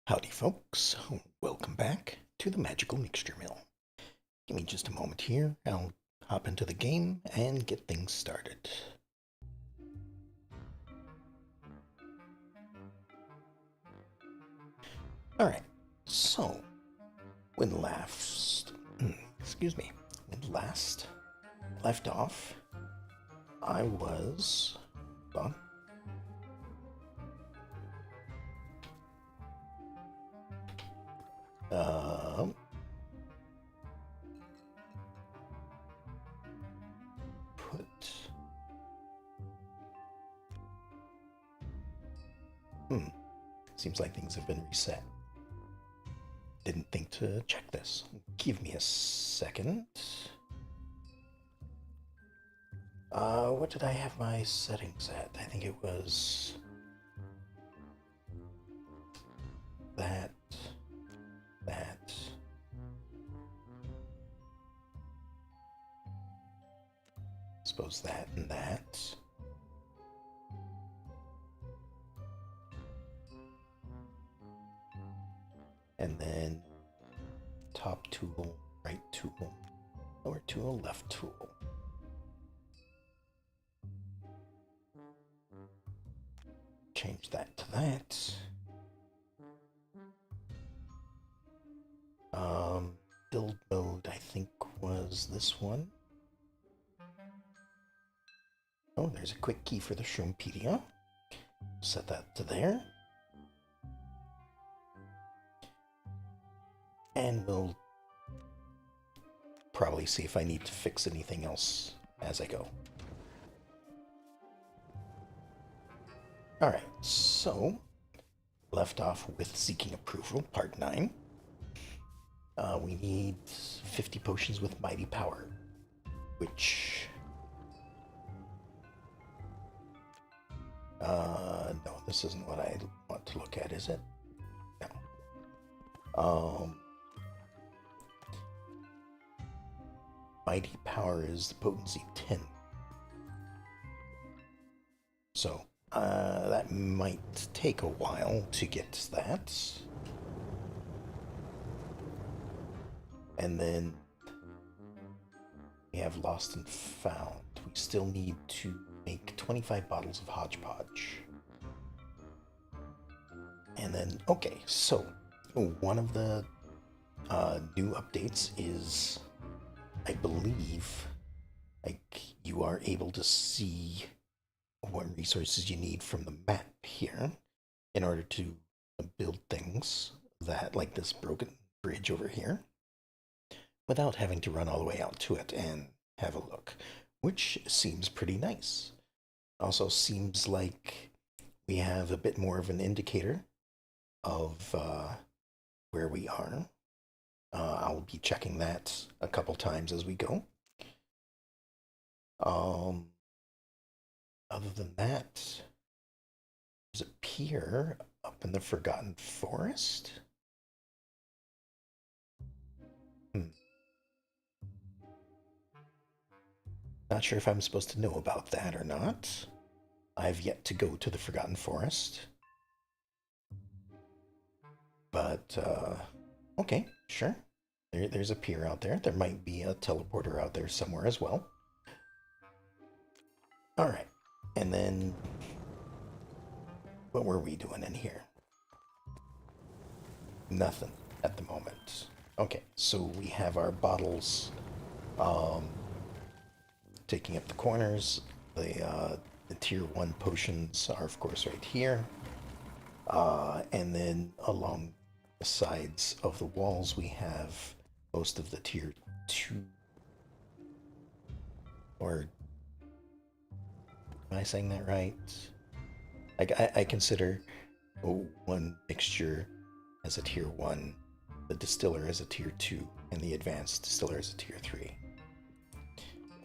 Howdy, folks. Welcome back to the Magical Mixture Mill. Give me just a moment here. I'll hop into the game and get things started. Alright, so when last, excuse me, when last left off, I was, well, uh, put, seems like things have been reset. Didn't think to check this. Give me a second. What did I have my settings at? I think it was that, that. Suppose that and that. And then top tool, right tool, lower tool, left tool. Change that to that. Build mode, I think, was this one. Oh, there's a quick key for the Shroompedia. Set that to there. And we'll probably see if I need to fix anything else as I go. Alright, so left off with Seeking Approval, Part 9. We need 50 potions with Mighty Power, which... no, this isn't what I want to look at, is it? No. Mighty Power is the potency 10. So, that might take a while to get that. And then we have Lost and Found. We still need to make 25 bottles of Hodgepodge. And then, okay, so one of the new updates is, I believe, like, you are able to see what resources you need from the map here in order to build things that, like this broken bridge over here, without having to run all the way out to it and have a look, which seems pretty nice. Also seems like we have a bit more of an indicator of where we are. I'll be checking that a couple times as we go. Other than that, there's a pier up in the Forgotten Forest. Not sure if I'm supposed to know about that or not. I've yet to go to the Forgotten Forest. But, okay, sure. There's a pier out there. There might be a teleporter out there somewhere as well. Alright, and then... what were we doing in here? Nothing at the moment. Okay, so we have our bottles taking up the corners. The tier 1 potions are, of course, right here. And then along the sides of the walls, we have most of the tier 2. Or, am I saying that right? I consider one mixture as a tier 1, the distiller as a tier 2, and the advanced distiller as a tier 3.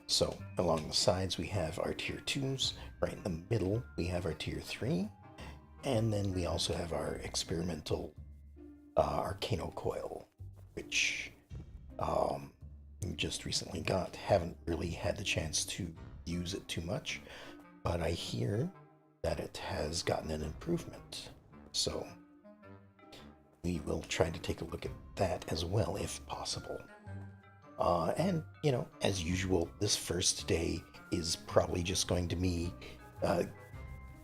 So, along the sides we have our tier 2s, right in the middle we have our tier 3, and then we also have our experimental Arcano Coil, which we just recently got. Haven't really had the chance to use it too much, but I hear that it has gotten an improvement. So we will try to take a look at that as well if possible. And, as usual, this first day is probably just going to be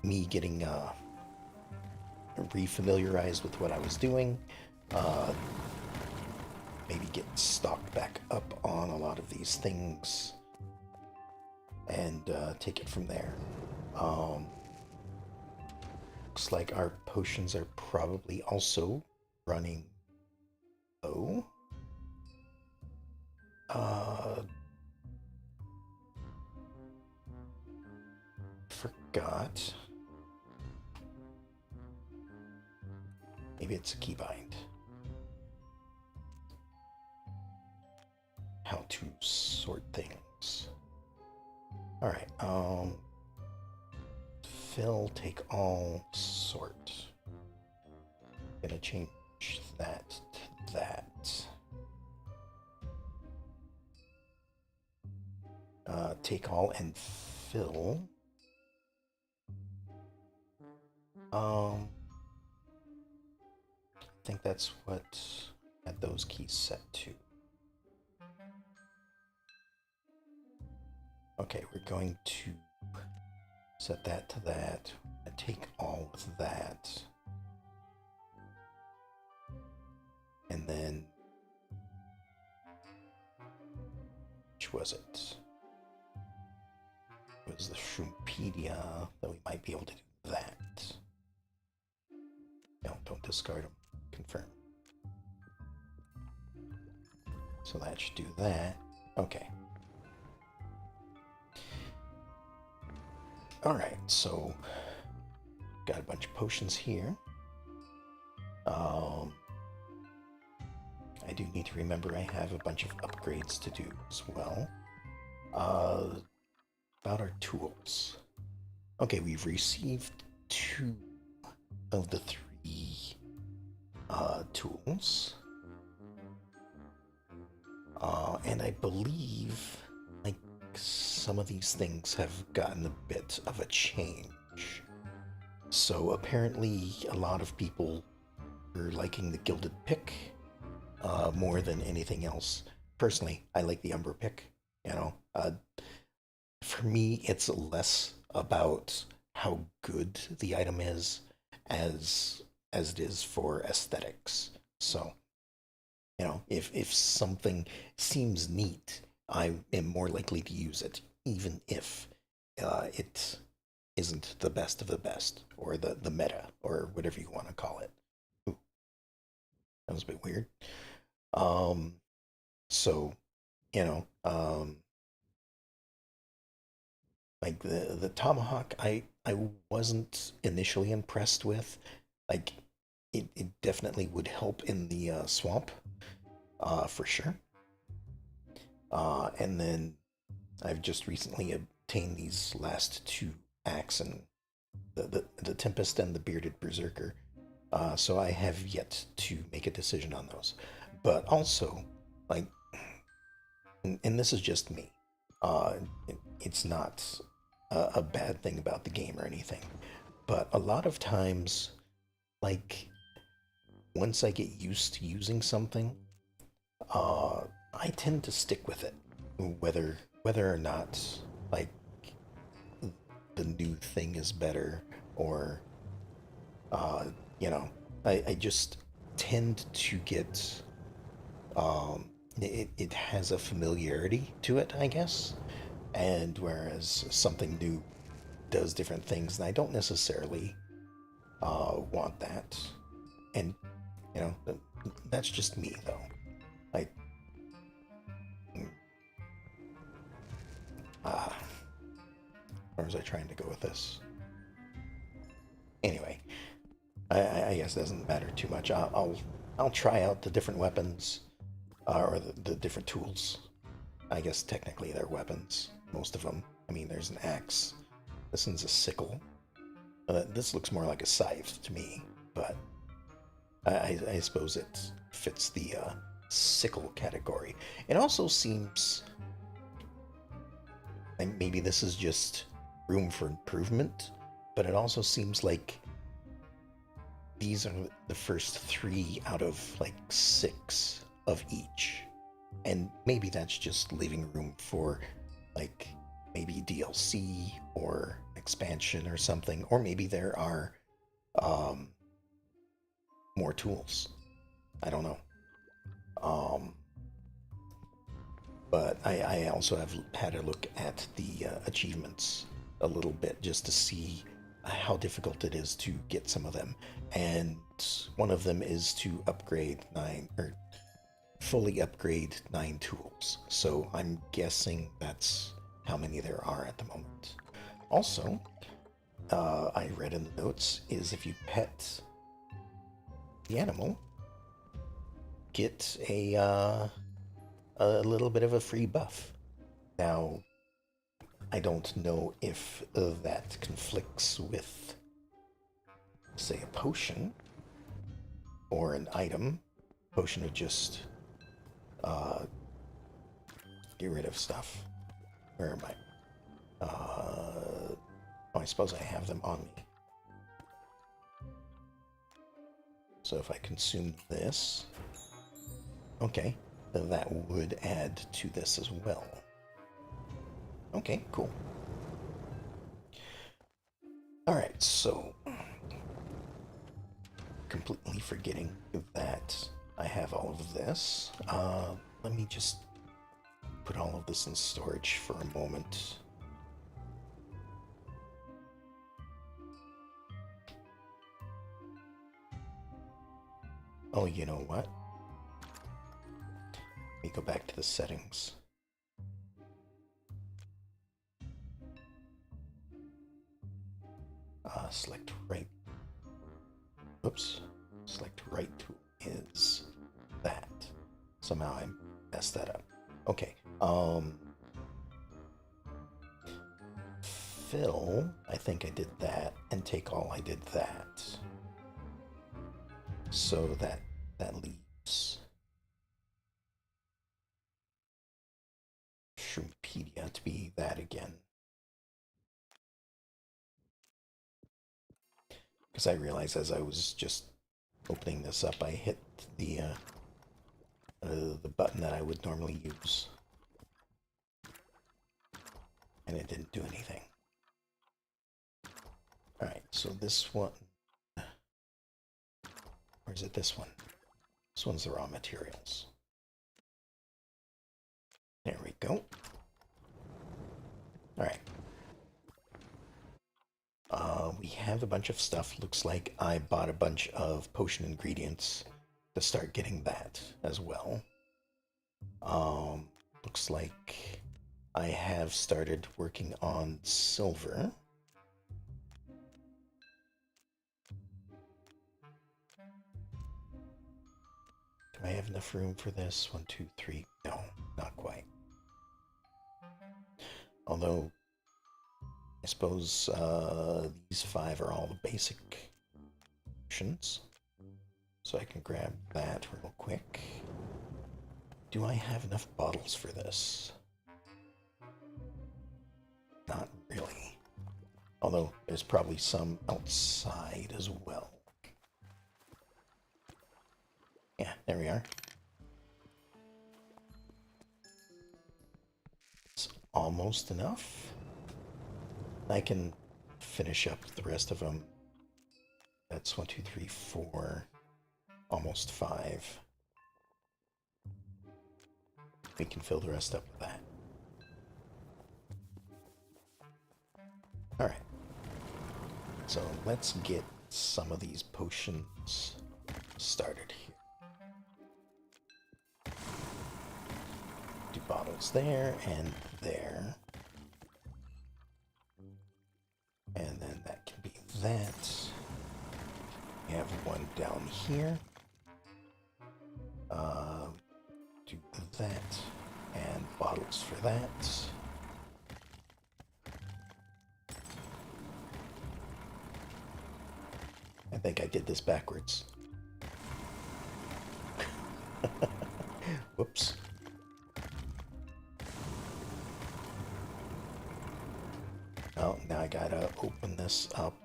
me getting refamiliarized with what I was doing, uh, maybe get stocked back up on a lot of these things, and take it from there. Um, Looks like our potions are probably also running low. Forgot. Maybe it's a keybind. How to sort things. Alright, fill, take all, sort. Gonna change that to that. Take all and fill. I think that's what I had those keys set to. Okay, we're going to set that to that. Take all with that. And then, which was it? It was the Shroopedia, that we might be able to do that. No, don't discard them. Confirm. So that should do that. Okay. Alright, so got a bunch of potions here. I do need to remember I have a bunch of upgrades to do as well. About our tools. Okay, we've received 2 of the 3 tools. And I believe, like, some of these things have gotten a bit of a change. So apparently a lot of people are liking the Gilded Pick more than anything else. Personally, I like the Umber Pick, for me, it's less about how good the item is as it is for aesthetics. So, if something seems neat, I am more likely to use it, even if it isn't the best of the best, or the meta, or whatever you want to call it. Ooh, that was a bit weird. Um, so, you know, um, like the tomahawk, I wasn't initially impressed with. Like, it definitely would help in the swamp, for sure. And then I've just recently obtained these last 2 acts, and the Tempest and the Bearded Berserker. So I have yet to make a decision on those. But also, like, and this is just me. It's not a bad thing about the game or anything, but a lot of times, like, once I get used to using something, I tend to stick with it, whether or not, like, the new thing is better, or uh, you know, I just tend to get it has a familiarity to it, I guess. And whereas something new does different things, and I don't necessarily want that. And that's just me, though. I ah, where was I trying to go with this? Anyway, I guess it doesn't matter too much. I'll try out the different weapons, or the different tools. I guess technically they're weapons, most of them. I mean, there's an axe. This one's a sickle. This looks more like a scythe to me, but I suppose it fits the sickle category. It also seems like maybe this is just room for improvement, but it also seems like these are the first 3 out of like 6 of each. And maybe that's just leaving room for like maybe DLC or expansion or something, or maybe there are um, more tools. I don't know. Um, but I also have had a look at the achievements a little bit just to see how difficult it is to get some of them. And one of them is to upgrade 9 or fully upgrade 9 tools. So I'm guessing that's how many there are at the moment. Also, I read in the notes is if you pet the animal, get a little bit of a free buff. Now, I don't know if that conflicts with, say, a potion or an item. Potion would just get rid of stuff. Where am I? Oh, I suppose I have them on me. So if I consume this, okay, then that would add to this as well. Okay, cool. Alright, so completely forgetting that I have all of this. Let me just put all of this in storage for a moment. Oh, you know what? Let me go back to the settings. Select right. Oops. Select right tool is that. Somehow I messed that up. Okay. Fill, I think I did that, and take all, I did that. So that leaves Shroomopedia to be that again. Because I realized as I was just opening this up, I hit the button that I would normally use. And it didn't do anything. Alright, so this one... Or is it this one? This one's the raw materials. There we go. Alright. We have a bunch of stuff. Looks like I bought a bunch of potion ingredients to start getting that as well. Looks like I have started working on silver. Do I have enough room for this? 1, 2, 3. No, not quite. Although, I suppose these 5 are all the basic options. So I can grab that real quick. Do I have enough bottles for this? Not really. Although, there's probably some outside as well. Yeah, there we are. It's almost enough. I can finish up the rest of them. That's 1, 2, 3, 4, almost 5. We can fill the rest up with that. Alright. So let's get some of these potions started here. 2 bottles there and there. And then that can be that. We have one down here. Do that. And bottles for that. I think I did this backwards. Whoops. Oh, now I gotta open this up.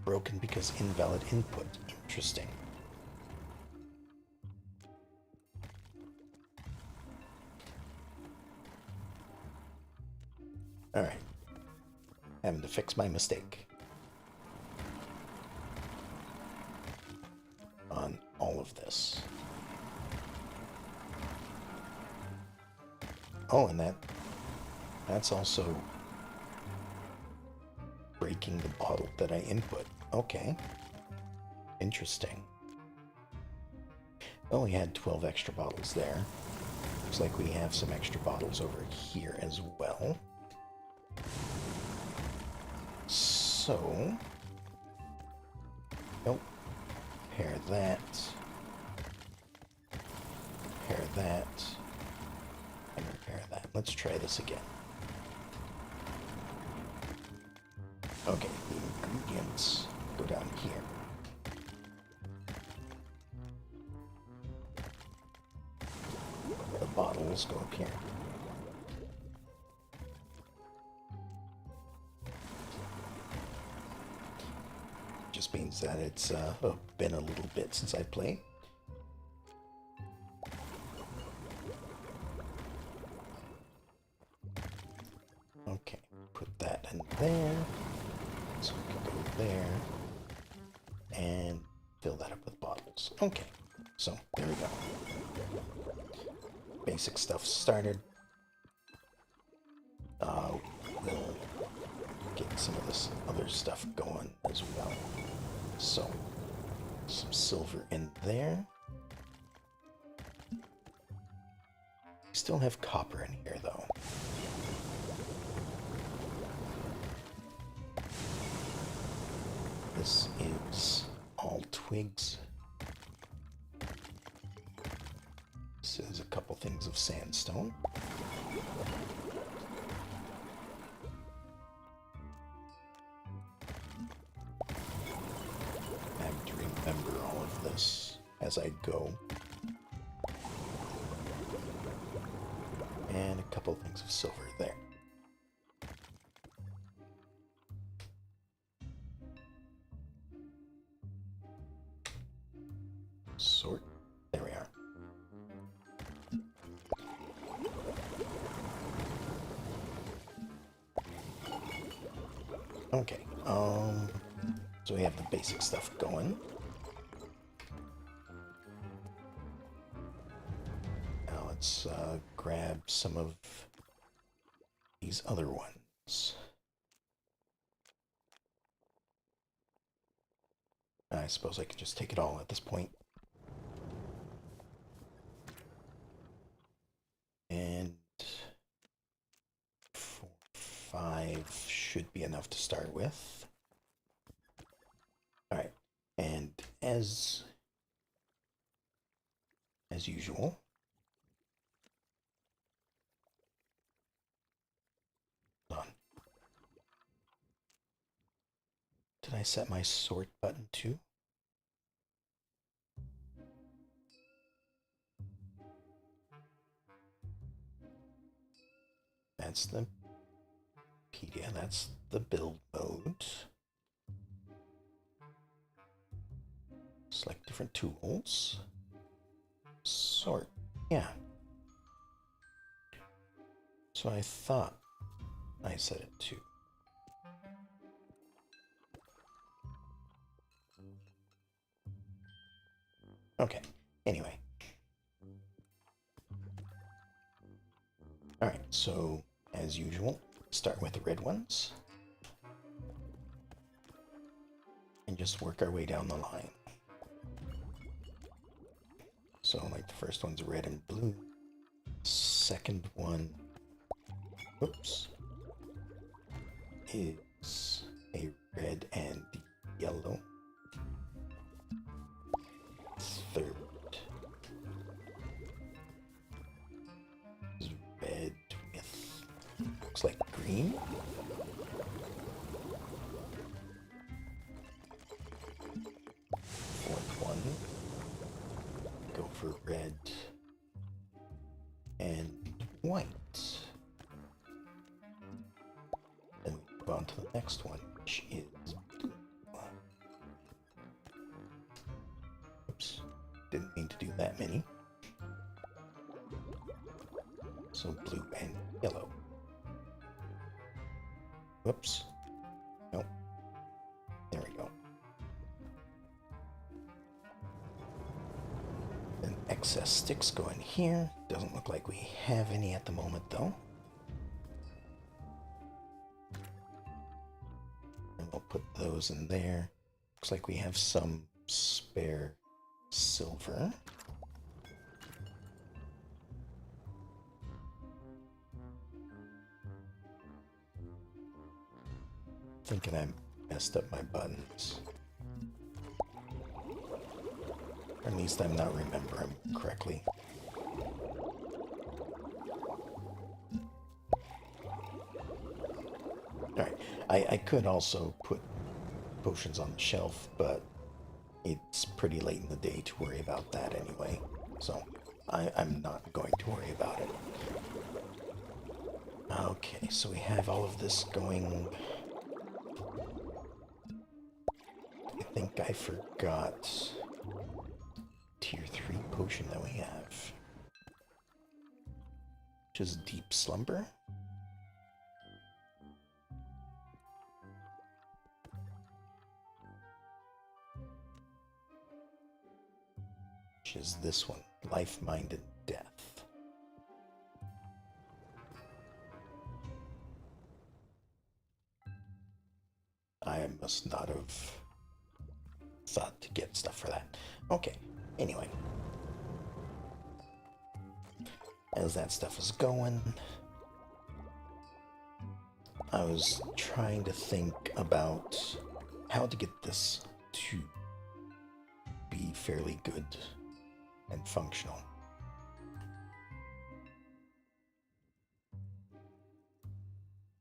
Broken because invalid input. Interesting. Alright. Having to fix my mistake. On all of this. Oh, and that's also breaking the bottle that I input. Okay. Interesting. Oh, we had 12 extra bottles there. Looks like we have some extra bottles over here as well. So, nope. Pair that. Pair that. And repair that. Let's try this again. Okay, the ingredients go down here. The bottles go up here. Just means that it's been a little bit since I played. Okay, put that in there. So we can go there. And fill that up with bottles. Okay, so there we go. Basic stuff started. We'll get some of this other stuff going as well. So, some silver in there. Still have copper in here, though. This is all twigs. This is a couple things of sandstone. I have to remember all of this as I go. And a couple things of silver there. Sort. There we are. Okay. So we have the basic stuff going. Now let's grab some of these other ones. I suppose I could just take it all at this point. And 4, 5 should be enough to start with. Alright, and as usual, hold on. Did I set my sort button too? That's the Pedia, that's the build mode. Select different tools. Sort, yeah. So I thought I set it to. Okay, anyway. Alright, so as usual, start with the red ones. And just work our way down the line. So like the first one's red and blue. Second one, oops, is a red and yellow. Third is red with, looks like green. Fourth one, go for red and white. Then we move on to the next one, which is blue. many. So blue and yellow. Whoops. Nope. There we go. Then excess sticks go in here. Doesn't look like we have any at the moment though. And we'll put those in there. Looks like we have some spare silver. Thinking I messed up my buttons. Or at least I'm not remembering correctly. Alright, I could also put potions on the shelf, but it's pretty late in the day to worry about that anyway. So I'm not going to worry about it. Okay, so we have all of this going. I think I forgot tier 3 potion that we have, which is Deep Slumber. Which is this one, Life, Mind, and Death. I must not have thought to get stuff for that. Okay, anyway. As that stuff is going, I was trying to think about how to get this to be fairly good and functional.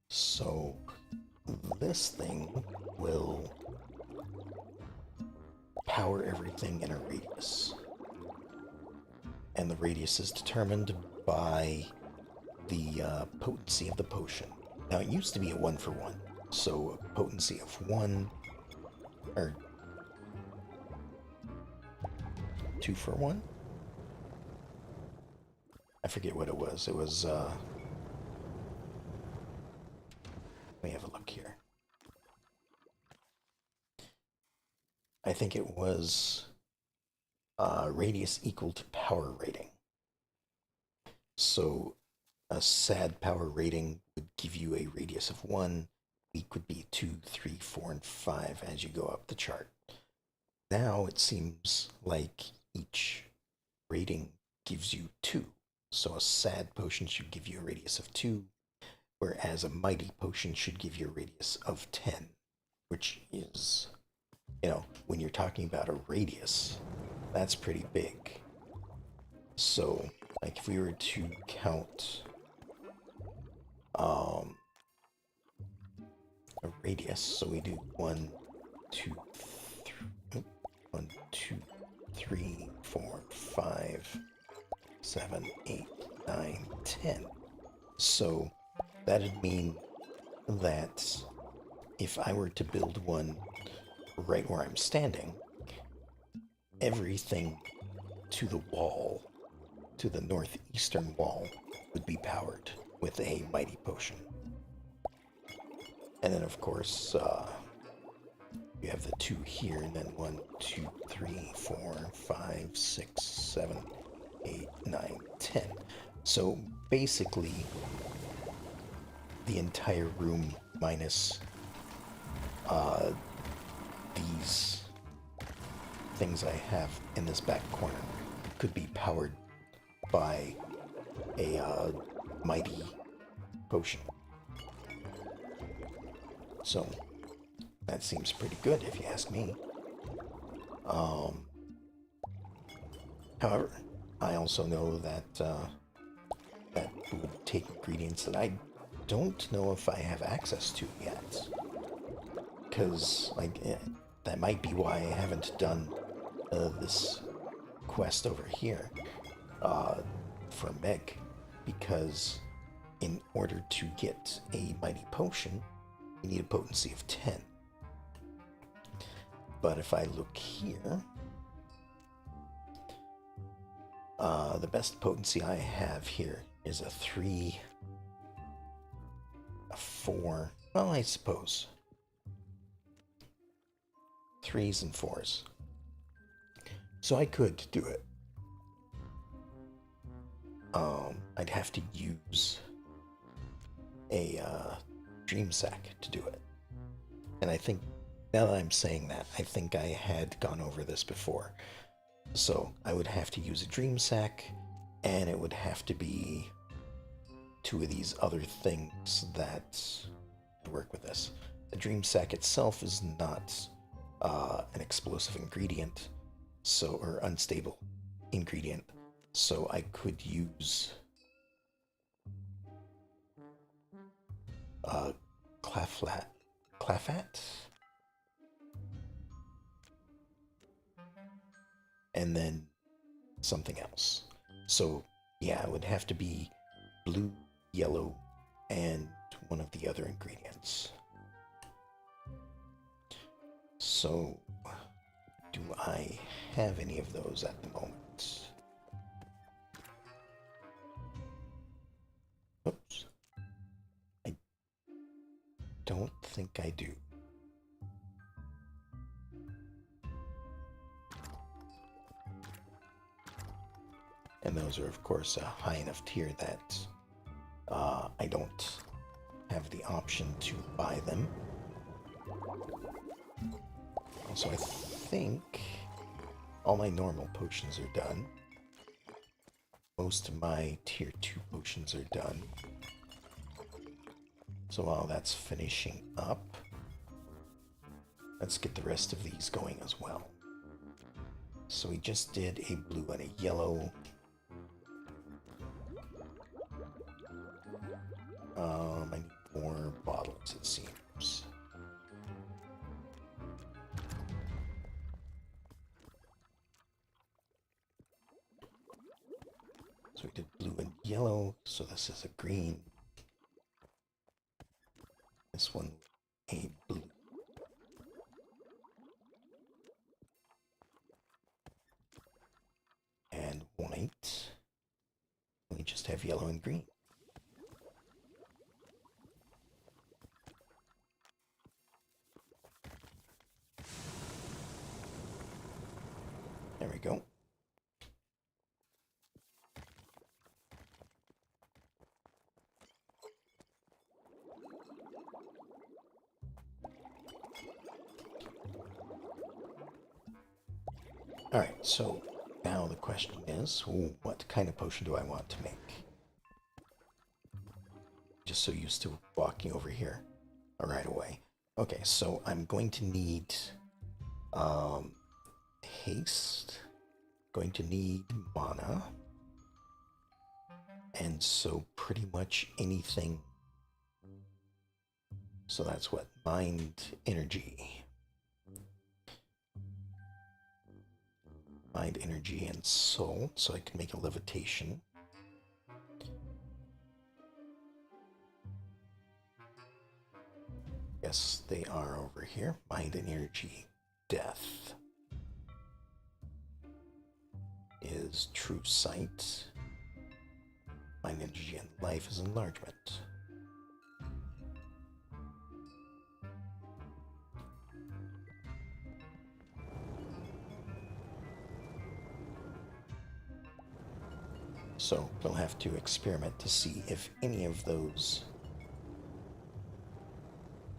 So this thing will power everything in a radius. And the radius is determined by the potency of the potion. Now, it used to be a 1-for-1. So a potency of 1, or 2-for-1? I forget what it was. It was, let me have a look here. I think it was radius equal to power rating. So a sad power rating would give you a radius of 1. Weak would be 2, 3, 4, and 5 as you go up the chart. Now it seems like each rating gives you 2. So a sad potion should give you a radius of 2, whereas a mighty potion should give you a radius of 10, which is, you know, when you're talking about a radius, that's pretty big. So, like, if we were to count a radius, so we do 1, 2, 3, 1, 2, 3, 4, 5, 7, 8, 9, 10. So that'd mean that if I were to build one right where I'm standing, everything to the wall, to the northeastern wall, would be powered with a mighty potion. And then, of course, you have the 2 here, and then 1, 2, 3, 4, 5, 6, 7, 8, 9, 10. So basically, the entire room minus these things I have in this back corner could be powered by a mighty potion. So that seems pretty good if you ask me. However, I also know that that would take ingredients that I don't know if I have access to yet. Because, like, that might be why I haven't done this quest over here for Meg. Because in order to get a mighty potion, you need a potency of 10. But if I look here, The best potency I have here is a 3, a 4. Well, I suppose 3s and 4s. So I could do it. I'd have to use a dream sack to do it. And I think, now that I'm saying that, I think I had gone over this before. So I would have to use a dream sack, and it would have to be 2 of these other things that work with this. The dream sack itself is not an explosive ingredient, or unstable ingredient. So I could use clafat, and then something else. So yeah, it would have to be blue, yellow, and one of the other ingredients. So, do I have any of those at the moment? Oops. I don't think I do. And those are, of course, a high enough tier that I don't have the option to buy them. So I think all my normal potions are done. Most of my tier 2 potions are done. So while that's finishing up, let's get the rest of these going as well. So we just did a blue and a yellow. I need more bottles, it seems. So we did blue and yellow, so this is a green. This one, a blue. And white. We just have yellow and green. There we go. Alright, so now the question is, what kind of potion do I want to make? Just so used to walking over here right away. Okay, so I'm going to need haste, going to need mana, and so pretty much anything. So that's what? Mind energy. Mind energy and soul, so I can make a levitation. Yes, they are over here. Mind and energy, death is true sight. Mind energy and life is enlargement. So we'll have to experiment to see if any of those...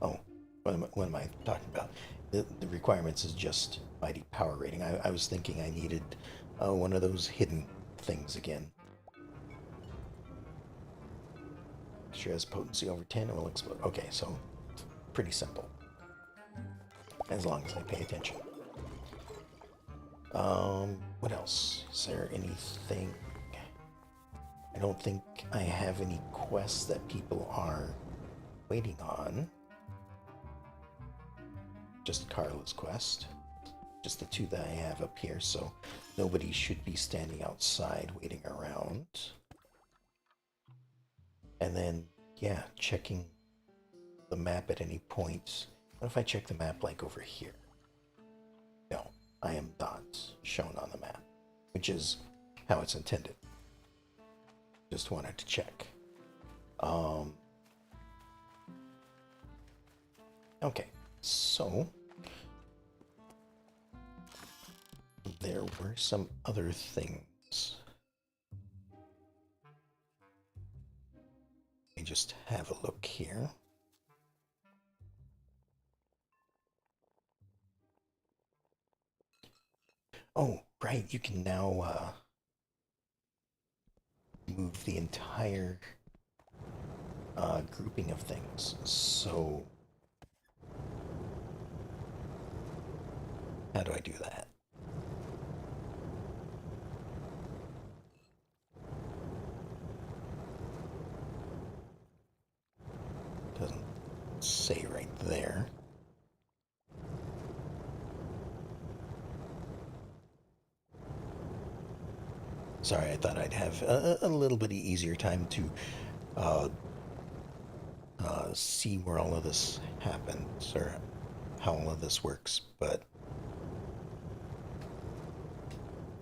Oh, what am I talking about? The requirements is just mighty power rating. I was thinking I needed one of those hidden things again. Sure has potency over 10, it will explode. Okay, so pretty simple. As long as I pay attention. What else? Is there anything? I don't think I have any quests that people are waiting on. Just Carla's quest. Just the 2 that I have up here, so nobody should be standing outside waiting around. And then, yeah, checking the map at any point. What if I check the map like over here? No, I am not shown on the map, which is how it's intended. Just wanted to check. Okay, so there were some other things. Let me just have a look here. Oh, right, you can now move the entire grouping of things. So, how do I do that? Doesn't say right there. Sorry, I thought I'd have a little bit easier time to uh, see where all of this happens or how all of this works, but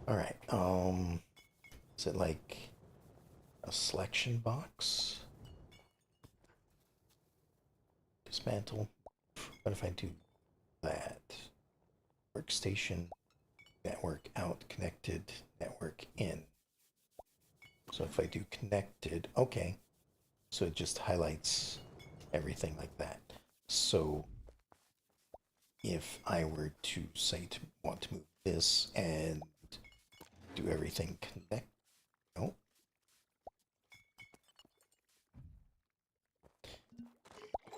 all right. Is it like a selection box? Dismantle. What if I do that? Workstation, network out, connected, network in. So if I do connected, okay. So it just highlights everything like that. So if I were to say to want to move this and do everything connect, no.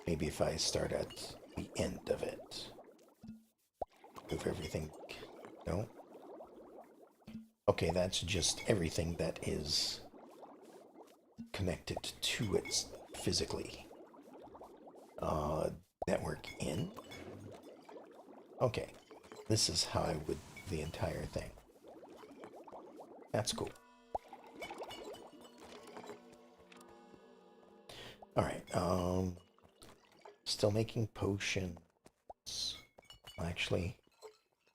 Maybe if I start at the end of it, move everything, no. Okay, that's just everything that is connected to it physically. Network in. Okay, this is how I would do the entire thing. That's cool. Alright, still making potions. Actually,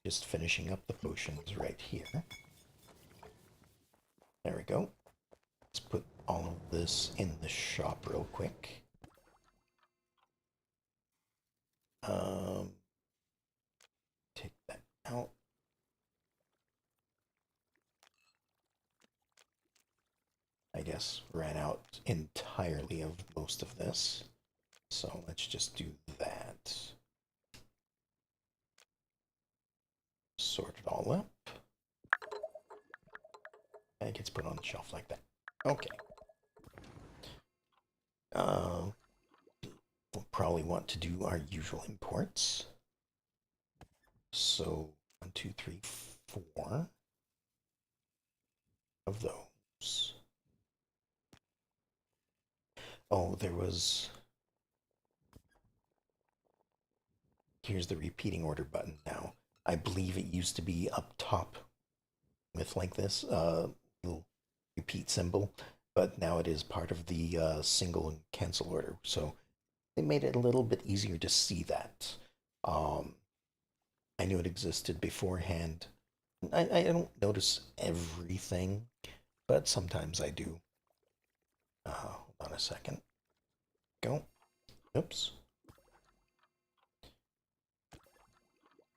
just finishing up the potions right here. There we go. Let's put all of this in the shop real quick. Take that out. I guess ran out entirely of most of this. So let's just do that. Sort it all up. And it gets put on the shelf like that. Okay. We'll probably want to do our usual imports. So 1, 2, 3, 4 of those. Oh, there was. Here's the repeating order button now. I believe it used to be up top with like this little repeat symbol, but now it is part of the single and cancel order. So they made it a little bit easier to see that. I knew it existed beforehand. I don't notice everything, but sometimes I do. Hold on a second. Go. Oops.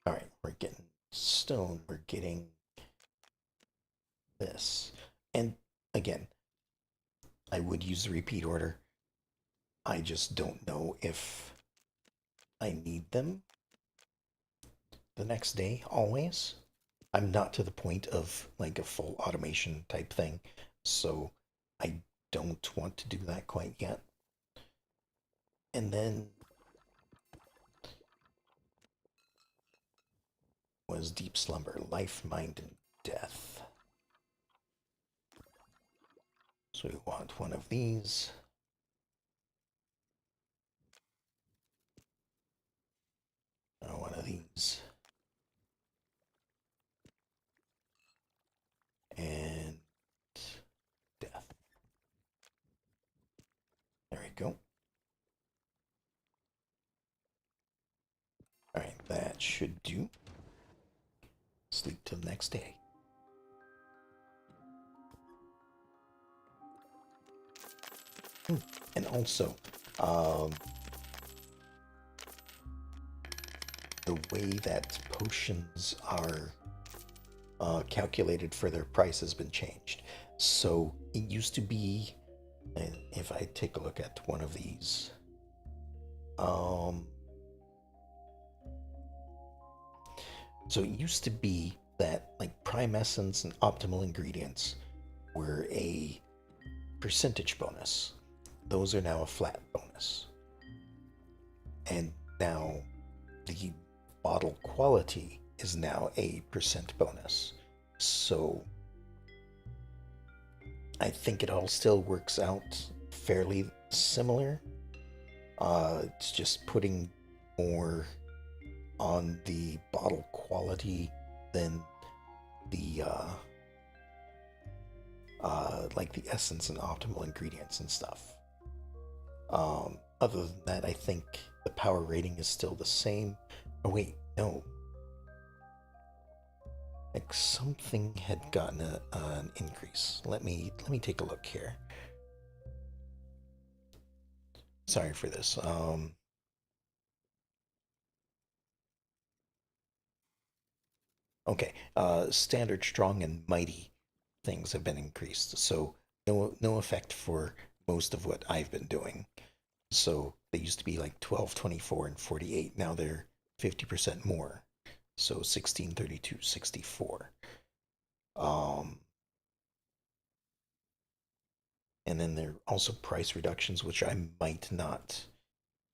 All right, we're getting stone. We're getting this. And again, I would use the repeat order. I just don't know if I need them the next day always. I'm not to the point of like a full automation type thing, so I don't want to do that quite yet. And then was deep slumber, life, mind, and death. So we want one of these. One of these. And death. There we go. Alright, that should do. Sleep till next day. And also, um, the way that potions are calculated for their price has been changed. So it used to be, and if I take a look at one of these, um, so it used to be that like prime essence and optimal ingredients were a percentage bonus. Those are now a flat bonus. And now the bottle quality is now a percent bonus. So I think it all still works out fairly similar. It's just putting more on the bottle quality than the like the essence and optimal ingredients and stuff. Other than that, I think the power rating is still the same. Oh wait, no. Like something had gotten an increase. Let me take a look here. Sorry for this. Okay. Standard, strong, and mighty things have been increased. So no effect for most of what I've been doing. So they used to be like 12, 24, and 48. Now they're 50% more. So 16, 32, 64. Um, and then there are also price reductions, which I might not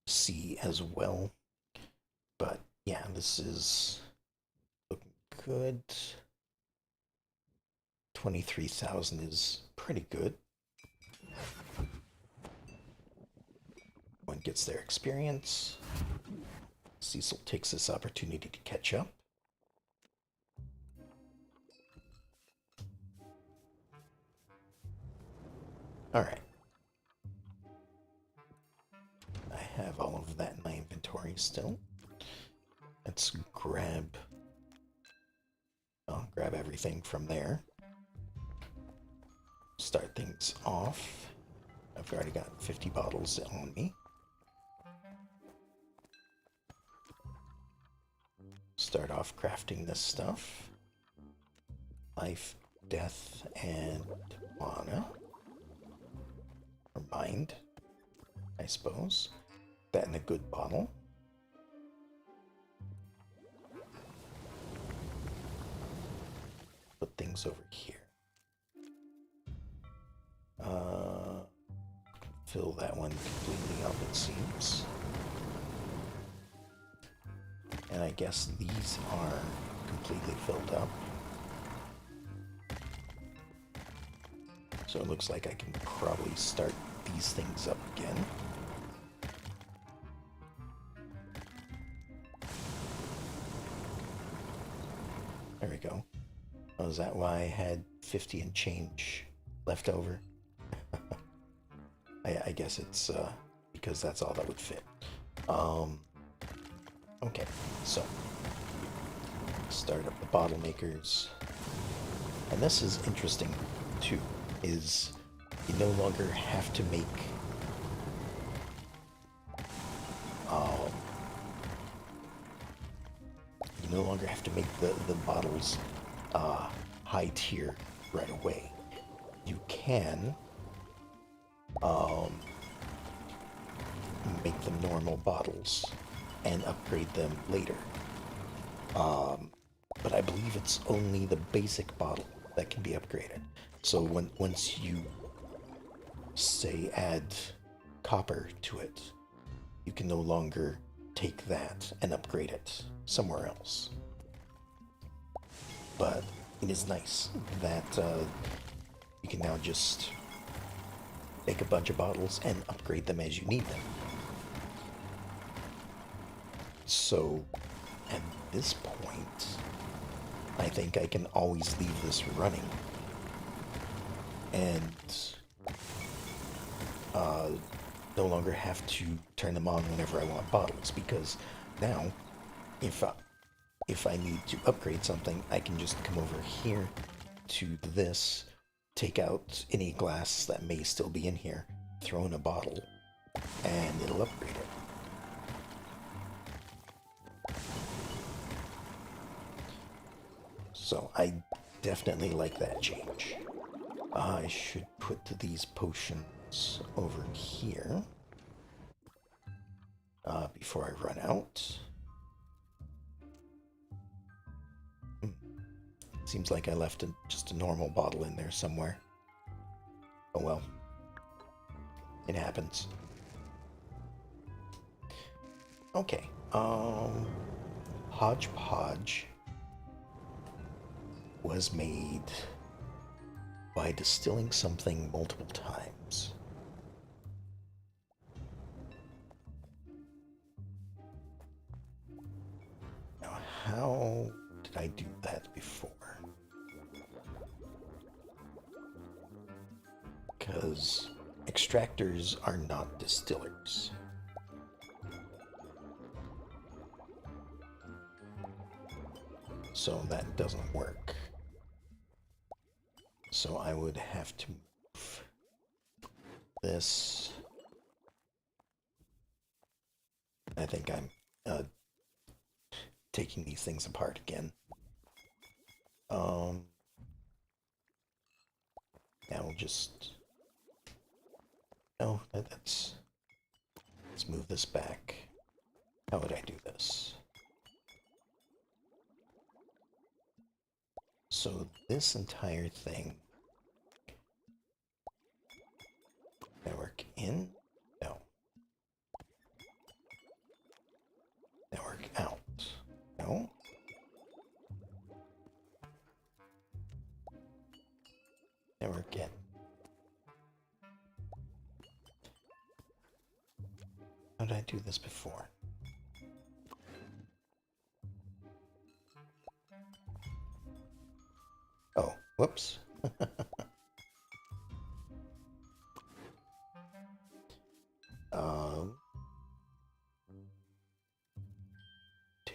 see as well. But yeah, this is looking good. 23,000 is pretty good. One gets their experience. Cecil takes this opportunity to catch up. Alright. I have all of that in my inventory still. Let's grab everything from there. Start things off. I've already got 50 bottles on me. Start off crafting this stuff. Life, death, and mana. Or mind, I suppose. That in a good bottle. Put things over here. Fill that one completely up, it seems. And I guess these are completely filled up. So it looks like I can probably start these things up again. There we go. Oh, is that why I had 50 and change left over? I guess it's because that's all that would fit. Okay, so start up the bottle makers. And this is interesting too, is you no longer have to make the bottles high tier right away. You can make them normal bottles and upgrade them later. But I believe it's only the basic bottle that can be upgraded. So once you say add copper to it, you can no longer take that and upgrade it somewhere else. But it is nice that you can now just make a bunch of bottles and upgrade them as you need them. So at this point, I think I can always leave this running and no longer have to turn them on whenever I want bottles, because now if I need to upgrade something, I can just come over here to this, take out any glass that may still be in here, throw in a bottle and it'll upgrade it. So I definitely like that change. I should put these potions over here before I run out. Seems like I left just a normal bottle in there somewhere. Oh well. It happens. Okay. Hodgepodge was made by distilling something multiple times. Now, how did I do that before? Because extractors are not distillers. So that doesn't work. So I would have to move this. I think I'm taking these things apart again. Now we'll just... No, let's move this back. How would I do this? So this entire thing... Network in? No. Network out? No. Network in. How did I do this before? Oh, whoops.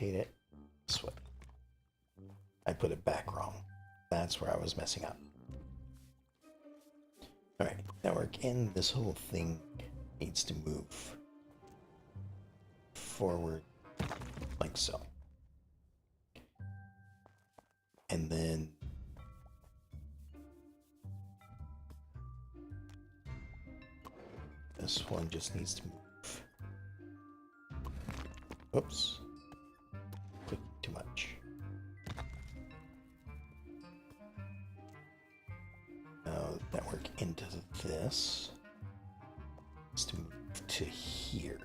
Rotate it this way. I put it back wrong. That's where I was messing up. Alright, network in. This whole thing needs to move forward like so. And then this one just needs to move. Oops. Clicking too much. Now network into this. Needs to move to here.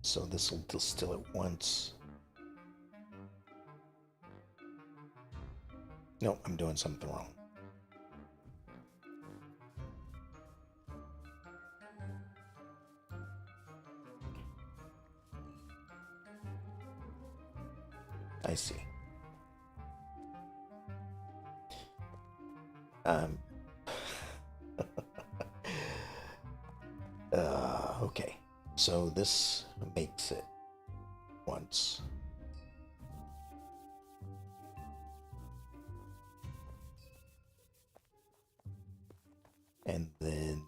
So this will distill it once. No, I'm doing something wrong. I see. Okay. So this makes it once. And then...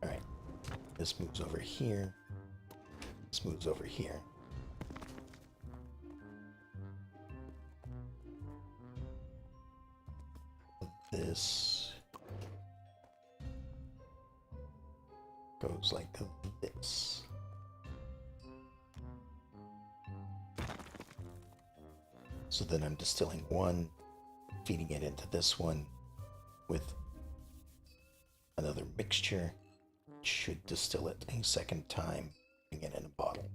Alright. This moves over here. This moves over here. This goes like this. So then I'm distilling one, feeding it into this one with another mixture. It should distill it a second time, putting it in a bottle.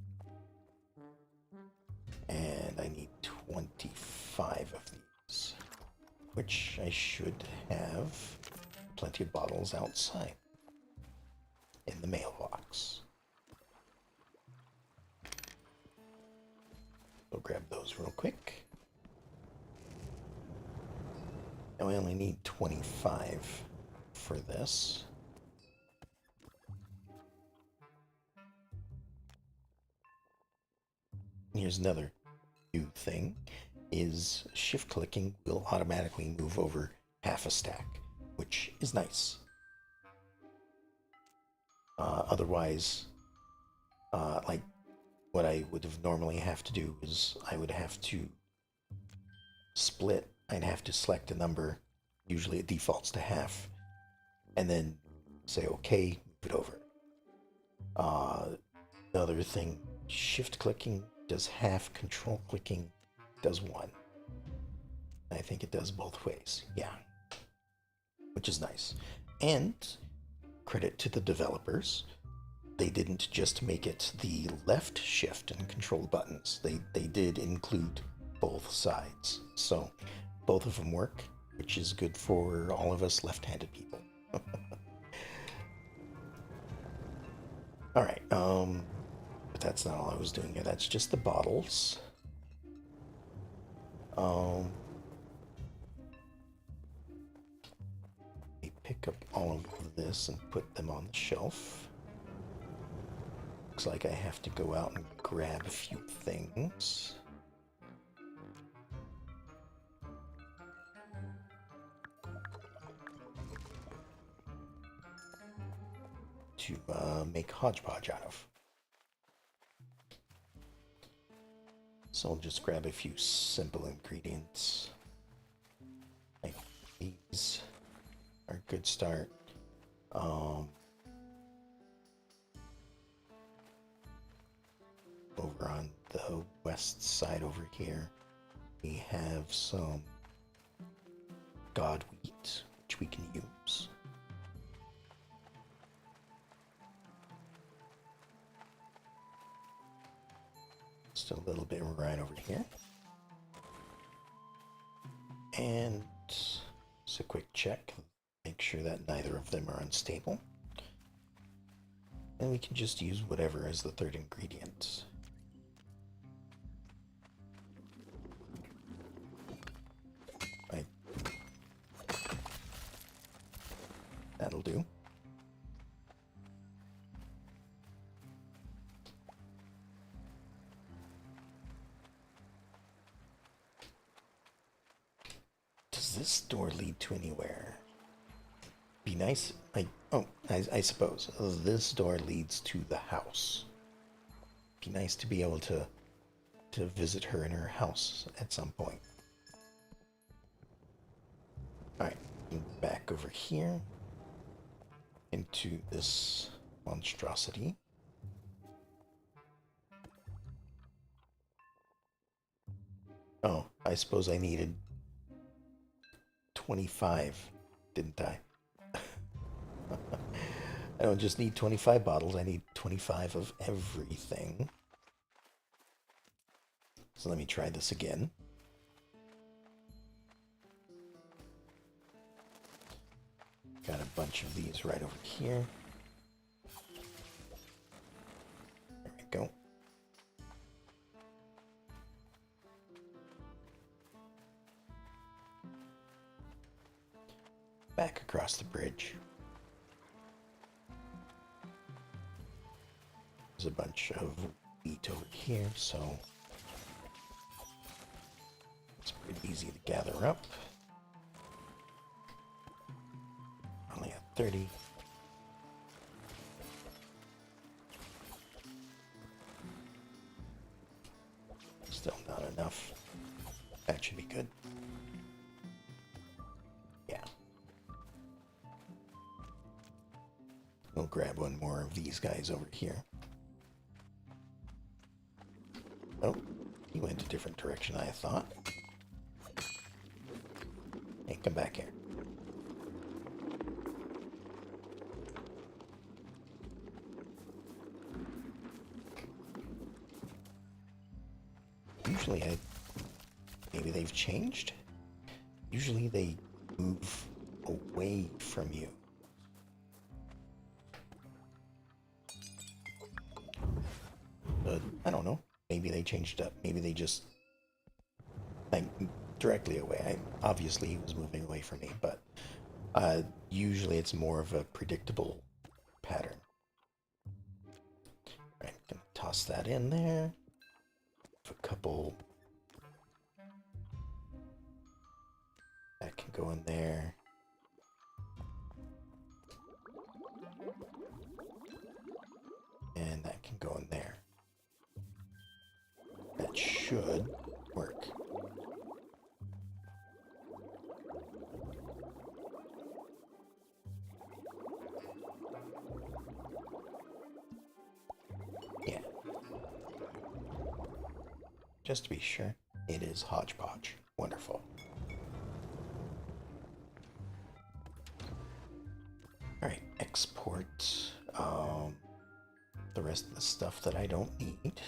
And I need 25 of these, which I should have plenty of bottles outside in the mailbox. We'll grab those real quick. Now I only need 25 for this. here's another new thing, is shift clicking will automatically move over half a stack, which is nice. Otherwise, like what I would have normally have to do is I would have to split. I'd have to select a number, usually it defaults to half, and then say okay, move it over. Another thing, shift clicking does half, control clicking does one. I think it does both ways, yeah, which is nice. And credit to the developers, they didn't just make it the left shift and control buttons. They did include both sides. So both of them work, which is good for all of us left-handed people. All right, but that's not all I was doing here. That's just the bottles. We pick up all of this and put them on the shelf. Looks like I have to go out and grab a few things. To make hodgepodge out of. So I'll just grab a few simple ingredients. Like these are a good start. Over on the west side over here, we have some god wheat, which we can use. Just a little bit right over here. And just a quick check, make sure that neither of them are unstable. And we can just use whatever as the third ingredient. Right. That'll do. Does this door lead to anywhere? Be nice, like, oh, I suppose this door leads to the house. Be nice to be able to visit her in her house at some point. Alright, back over here into this monstrosity. Oh, I suppose I needed 25, didn't I? I don't just need 25 bottles, I need 25 of everything. So let me try this again. Got a bunch of these right over here. There we go. Back across the bridge. There's a bunch of wheat over here, so it's pretty easy to gather up. Only at 30. Still not enough. That should be good. Yeah. We'll grab one more of these guys over here. Oh, he went a different direction, I thought. Hey, come back here. Usually maybe they've changed? Usually they move away from you. But I don't know. Maybe they changed up. Maybe they just like directly away. Obviously he was moving away from me, but usually it's more of a predictable pattern. Right, gonna toss that in there. A couple that can go in there. And that can go in there. That should work. Yeah. Just to be sure, it is hodgepodge. Wonderful. Alright, export the rest of the stuff that I don't need.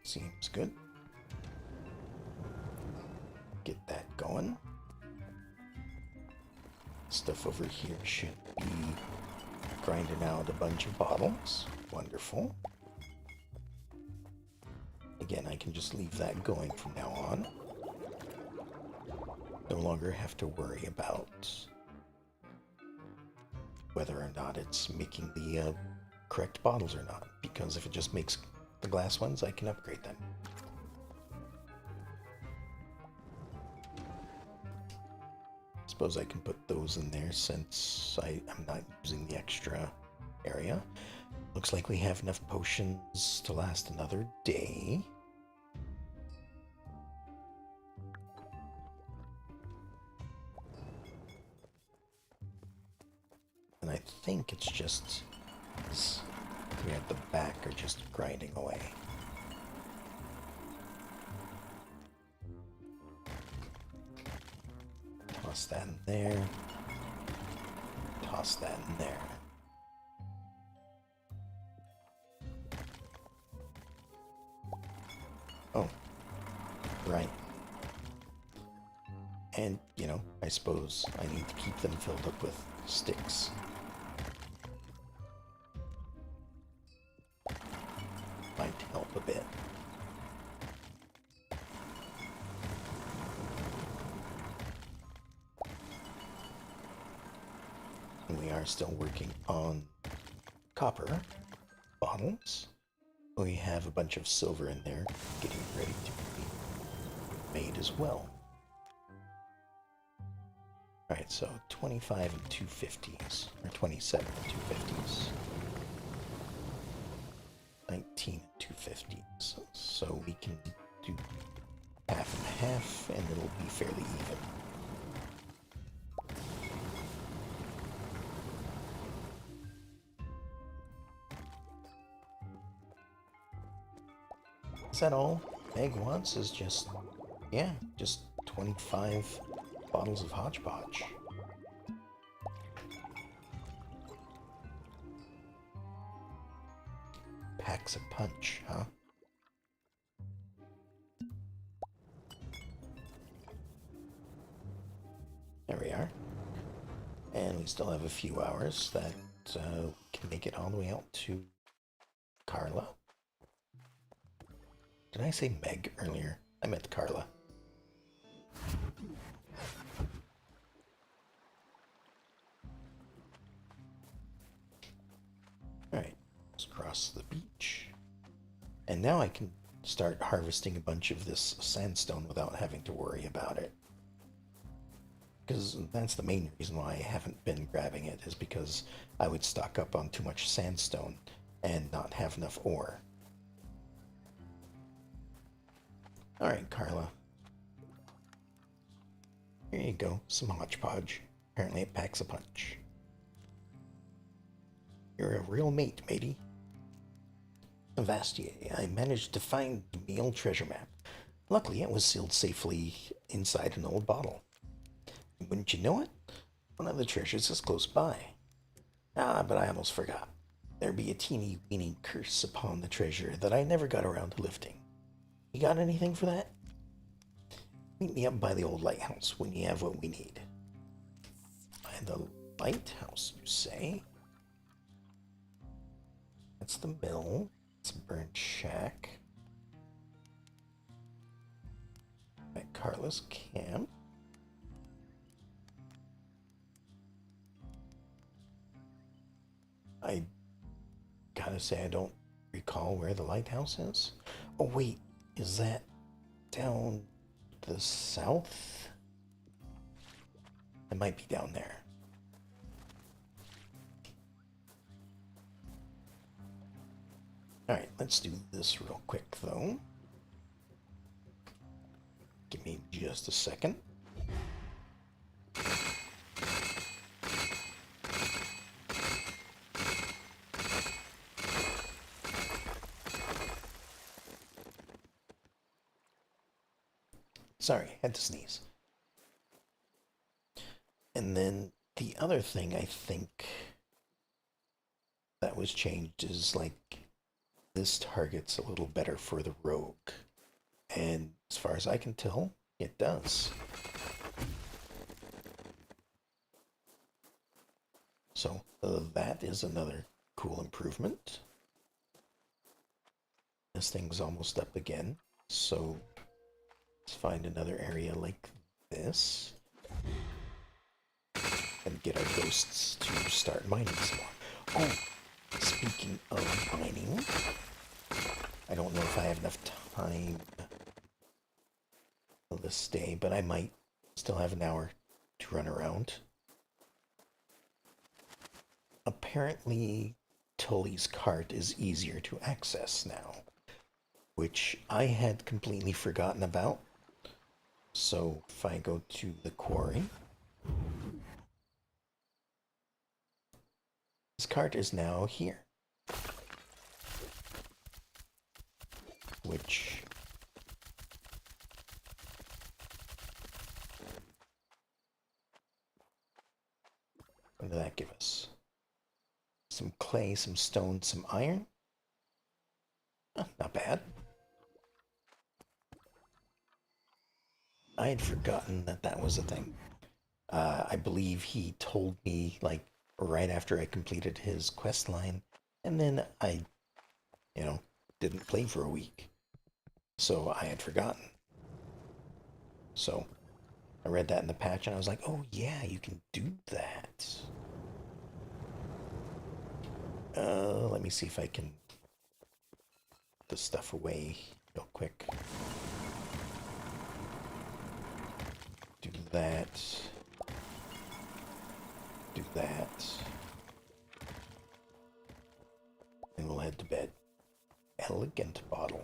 Seems good. Get that going. Stuff over here should be grinding out a bunch of bottles. Wonderful. Again, I can just leave that going from now on. No longer have to worry about whether or not it's making the correct bottles or not, because if it just makes the glass ones, I can upgrade them. Suppose I can put those in there since I'm not using the extra area. Looks like we have enough potions to last another day. And I think it's just we at the back are just grinding away. Toss that in there. Toss that in there. Oh, right. And, you know, I suppose I need to keep them filled up with sticks. Might help a bit. And we are still working on copper bottles. We have a bunch of silver in there getting ready to be made as well. Alright, so 25 and 250s, or 27 and 250s. 19 and 250s. So we can do half and half, and it'll be fairly even. Is that all Meg wants? Is just, yeah, just 25 bottles of hodgepodge. Packs a punch, huh? There we are. And we still have a few hours that can make it all the way out to Carla. Did I say Meg earlier? I meant Carla. Alright, let's cross the beach. And now I can start harvesting a bunch of this sandstone without having to worry about it. Because that's the main reason why I haven't been grabbing it, is because I would stock up on too much sandstone and not have enough ore. Alright, Carla. Here you go, some hodgepodge. Apparently it packs a punch. You're a real mate, matey. Avastier, I managed to find the meal treasure map. Luckily, it was sealed safely inside an old bottle. Wouldn't you know it? One of the treasures is close by. Ah, but I almost forgot. There be a teeny weeny curse upon the treasure that I never got around to lifting. You got anything for that? Meet me up by the old lighthouse when you have what we need. By the lighthouse, you say? That's the mill. It's a burnt shack. At Carla's camp. I gotta say, I don't recall where the lighthouse is. Oh, wait, is that down the south? It might be down there. Alright, let's do this real quick, though. Give me just a second. Sorry, had to sneeze. And then the other thing I think that was changed is like this target's a little better for the rogue. And as far as I can tell, it does. So that is another cool improvement. This thing's almost up again. So let's find another area like this. And get our ghosts to start mining some more. Oh, speaking of mining, I don't know if I have enough time this day, but I might still have an hour to run around. Apparently, Tully's cart is easier to access now, which I had completely forgotten about. So if I go to the quarry, this cart is now here, which what did that give us? Some clay, some stone, some iron. Not bad. I had forgotten that that was a thing. I believe he told me like right after I completed his quest line, and then I, didn't play for a week. So I had forgotten. So I read that in the patch and I was like, oh yeah, you can do that. Let me see if I can put this stuff away real quick. Do that. Do that. And we'll head to bed. Elegant bottle.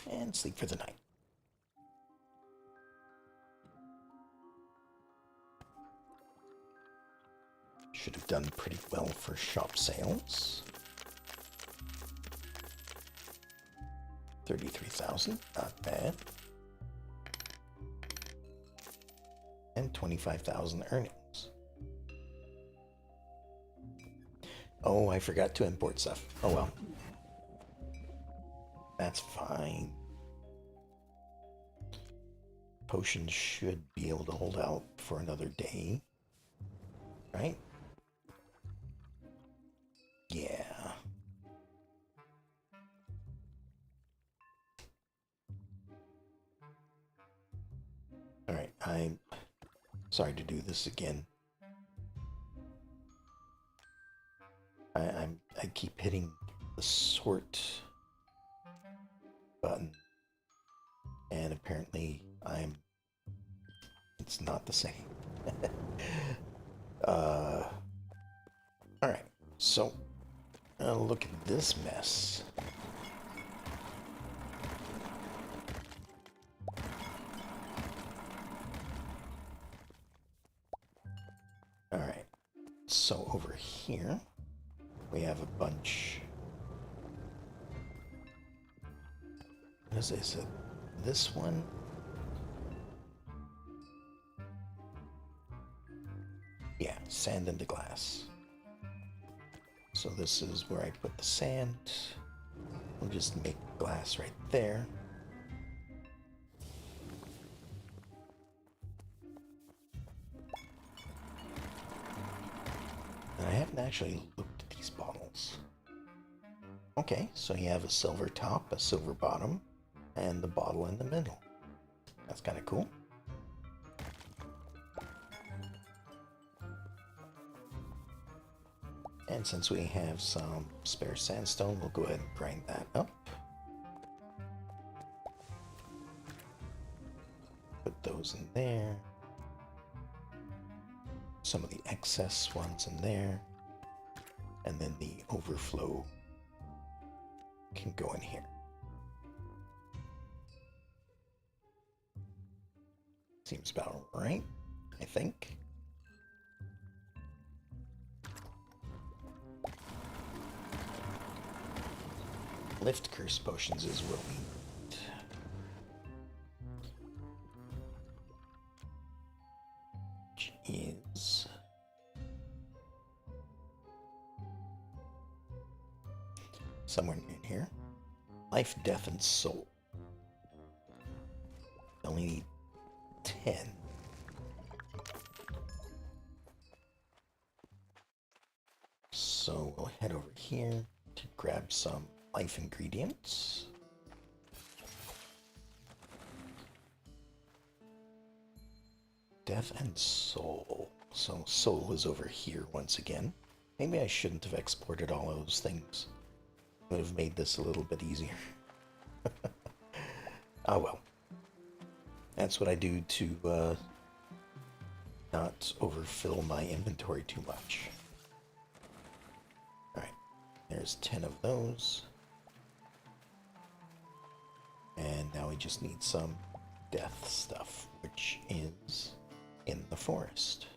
And sleep for the night. Should have done pretty well for shop sales. 33,000, not bad. And 25,000 earnings. Oh, I forgot to import stuff. Oh well. That's fine. Potions should be able to hold out for another day. Right? Yeah. Alright, I'm sorry to do this again. I keep hitting the sort button, and apparently it's not the same. Alright, so look at this mess. Alright, so over here we have a bunch. What is this? This one? Yeah, sand into glass. So this is where I put the sand. We'll just make glass right there. And I haven't actually looked at these bottles. Okay, so you have a silver top, a silver bottom, and the bottle in the middle. That's kind of cool. And since we have some spare sandstone, we'll go ahead and grind that up. Put those in there. Some of the excess ones in there. And then the overflow can go in here. Seems about right, I think. Lift curse potions is what we need. Which is somewhere in here. Life, death, and soul. Only need 10. So we'll head over here to grab some life ingredients. Death and soul. So soul is over here once again. Maybe I shouldn't have exported all those things. Would have made this a little bit easier. Ah well. That's what I do to not overfill my inventory too much. Alright, there's 10 of those. And now we just need some death stuff, which is in the forest.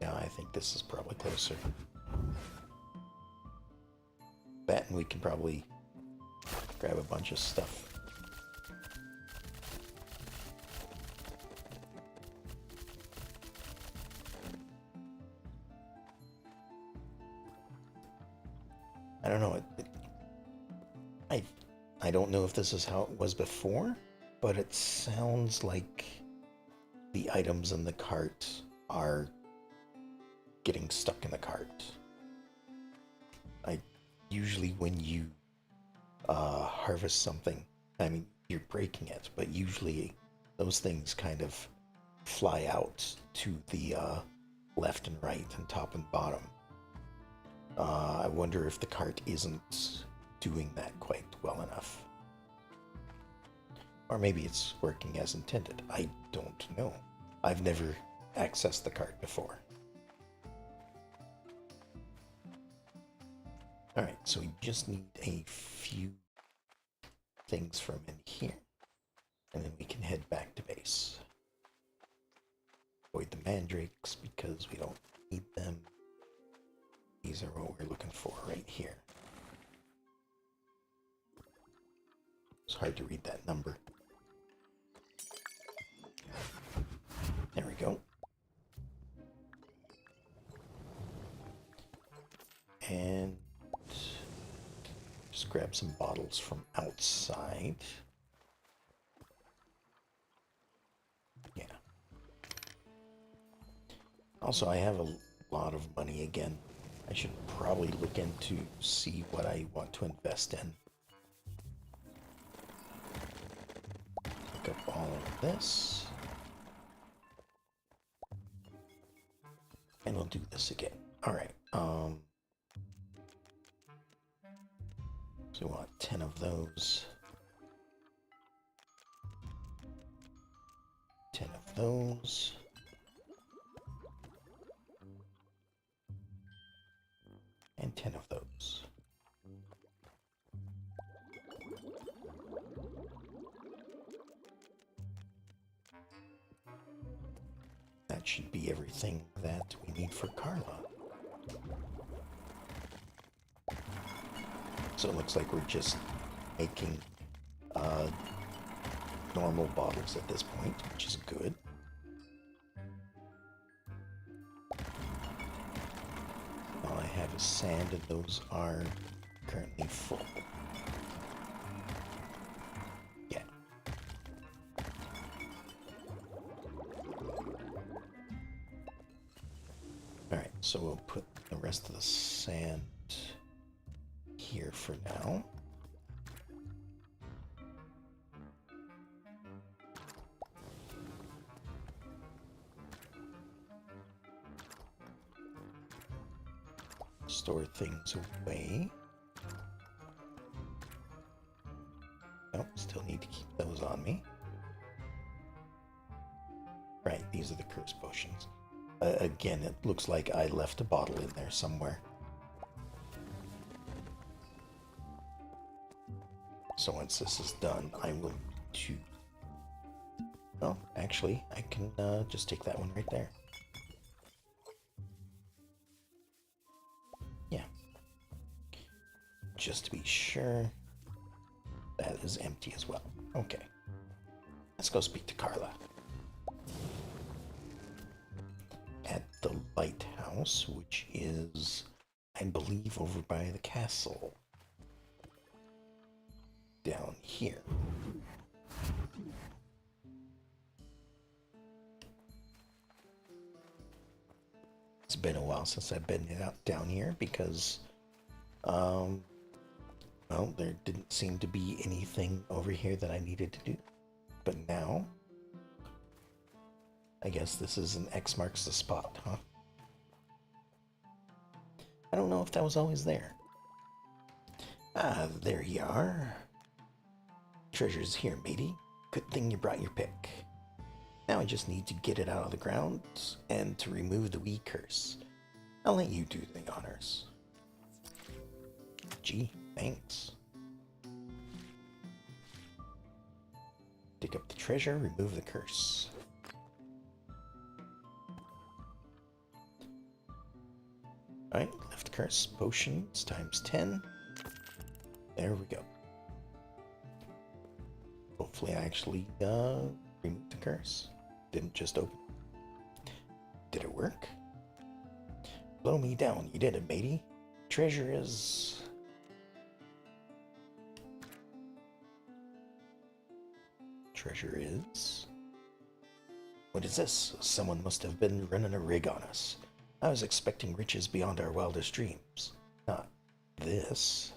Yeah, I think this is probably closer. That, and we can probably grab a bunch of stuff. I don't know. I don't know if this is how it was before, but it sounds like the items in the cart are getting stuck in the cart. Usually when you harvest something, I mean, you're breaking it, but usually those things kind of fly out to the left and right and top and bottom. I wonder if the cart isn't doing that quite well enough. Or maybe it's working as intended. I don't know. I've never accessed the cart before. Alright, so we just need a few things from in here. And then we can head back to base. Avoid the mandrakes because we don't need them. These are what we're looking for right here. It's hard to read that number. There we go. And just grab some bottles from outside. Yeah. Also, I have a lot of money again. I should probably look into see what I want to invest in. Pick up all of this. And we'll do this again. Alright, so we want 10 of those. 10 of those. And 10 of those. That should be everything that we need for Carla. So it looks like we're just making normal bottles at this point, which is good. All I have is sand, and those are currently full. Yeah. Alright, so we'll put the rest of the sand here for now. store things away. Nope, still need to keep those on me. Right, these are the curse potions. Again, it looks like I left a bottle in there somewhere. So once this is done, I will do... Oh, actually, I can just take that one right there. Yeah. Just to be sure, that is empty as well. Okay. Let's go speak to Carla. At the lighthouse, which is, I believe, over by the castle. Down here. It's been a while since I've been out down here because, well, there didn't seem to be anything over here that I needed to do. But now, I guess this is an X marks the spot, huh? I don't know if that was always there. Ah, there you are. Treasure's here, matey. Good thing you brought your pick. Now I just need to get it out of the ground and to remove the wee curse. I'll let you do the honors. Gee, thanks. Dig up the treasure, remove the curse. Alright, lift curse, potions times 10. There we go. Hopefully I actually removed the curse. Didn't just open. Did it work? Blow me down, you did it, matey. Treasure is... Treasure is... What is this? Someone must have been running a rig on us. I was expecting riches beyond our wildest dreams. Not this.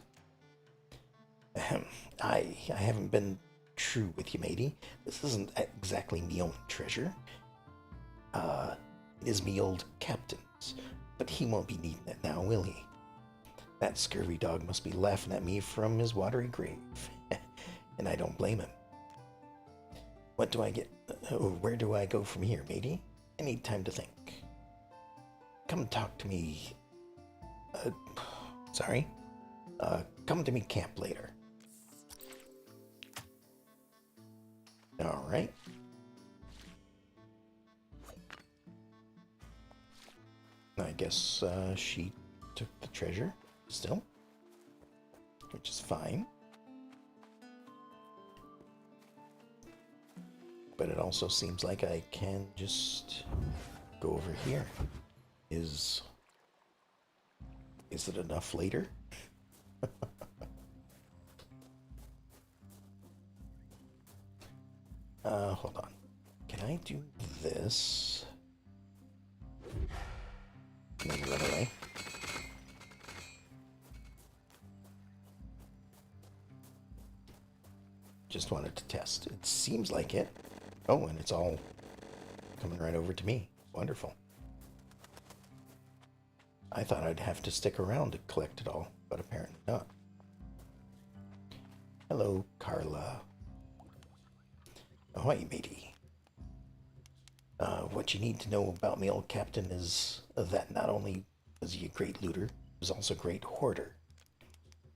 Ahem. I haven't been true with you, matey. This isn't exactly me own treasure. It is me old captain's, but he won't be needing it now, will he? That scurvy dog must be laughing at me from his watery grave, and I don't blame him. What do I get? Where do I go from here, matey? I need time to think. Come talk to me. Sorry. Come to me camp later. All right. I guess she took the treasure still, which is fine. But it also seems like I can just go over here. Is it enough later? Hold on. Can I do this? And then run away. Just wanted to test. It seems like it. Oh, and it's all coming right over to me. Wonderful. I thought I'd have to stick around to collect it all, but apparently not. Hello, Carla. Ahoy, matey. What you need to know about me, old captain, is that not only was he a great looter, he was also a great hoarder.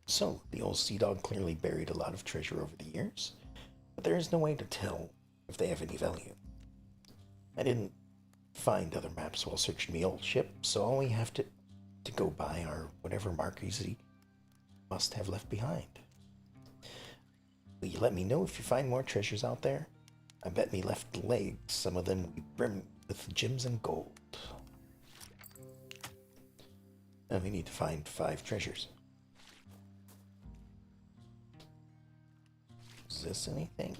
So, the old sea dog clearly buried a lot of treasure over the years, but there is no way to tell if they have any value. I didn't find other maps while searching the old ship, so all we have to go by are whatever markers he must have left behind. Will you let me know if you find more treasures out there? I bet me left legs, some of them will be brimmed with gems and gold. And we need to find 5 treasures. Is this anything?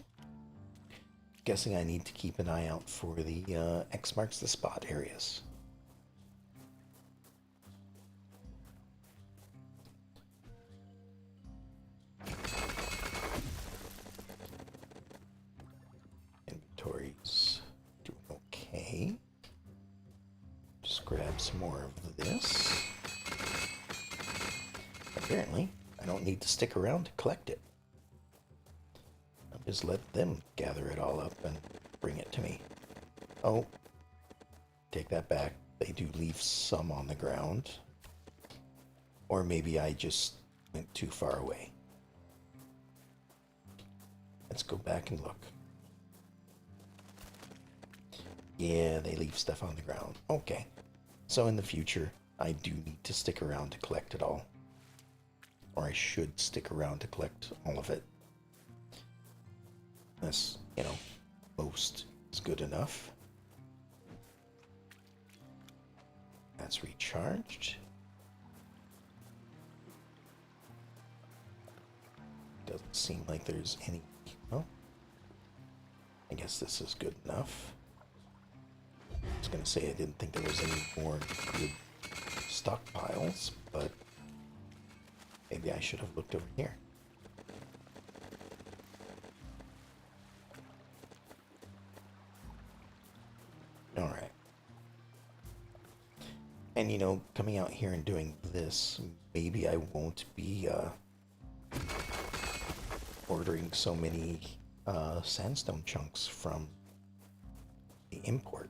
Guessing I need to keep an eye out for the X marks the spot areas. Inventory's doing okay. Just grab some more of this. Apparently, I don't need to stick around to collect it. I'll just let them gather it all up and bring it to me. Oh, take that back. They do leave some on the ground. Or maybe I just went too far away. Let's go back and look. Yeah, they leave stuff on the ground. Okay. So in the future, I do need to stick around to collect it all. Or I should stick around to collect all of it. That's, most is good enough. That's recharged. Doesn't seem like there's any... Well, I guess this is good enough. I was going to say I didn't think there was any more good stockpiles, but maybe I should have looked over here. Alright. And coming out here and doing this, maybe I won't be ordering so many sandstone chunks from the import.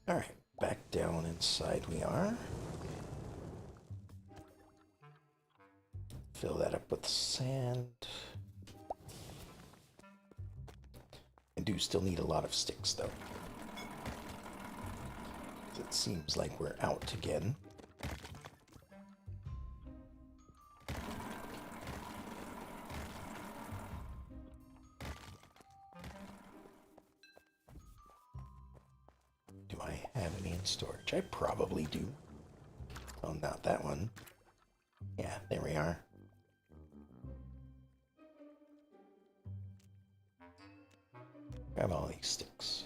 Alright, back down inside we are. Fill that up with sand. I do still need a lot of sticks though. It seems like we're out again. Do I have any in storage? I probably do. Oh, not that one. Yeah, there we are. Grab all these sticks.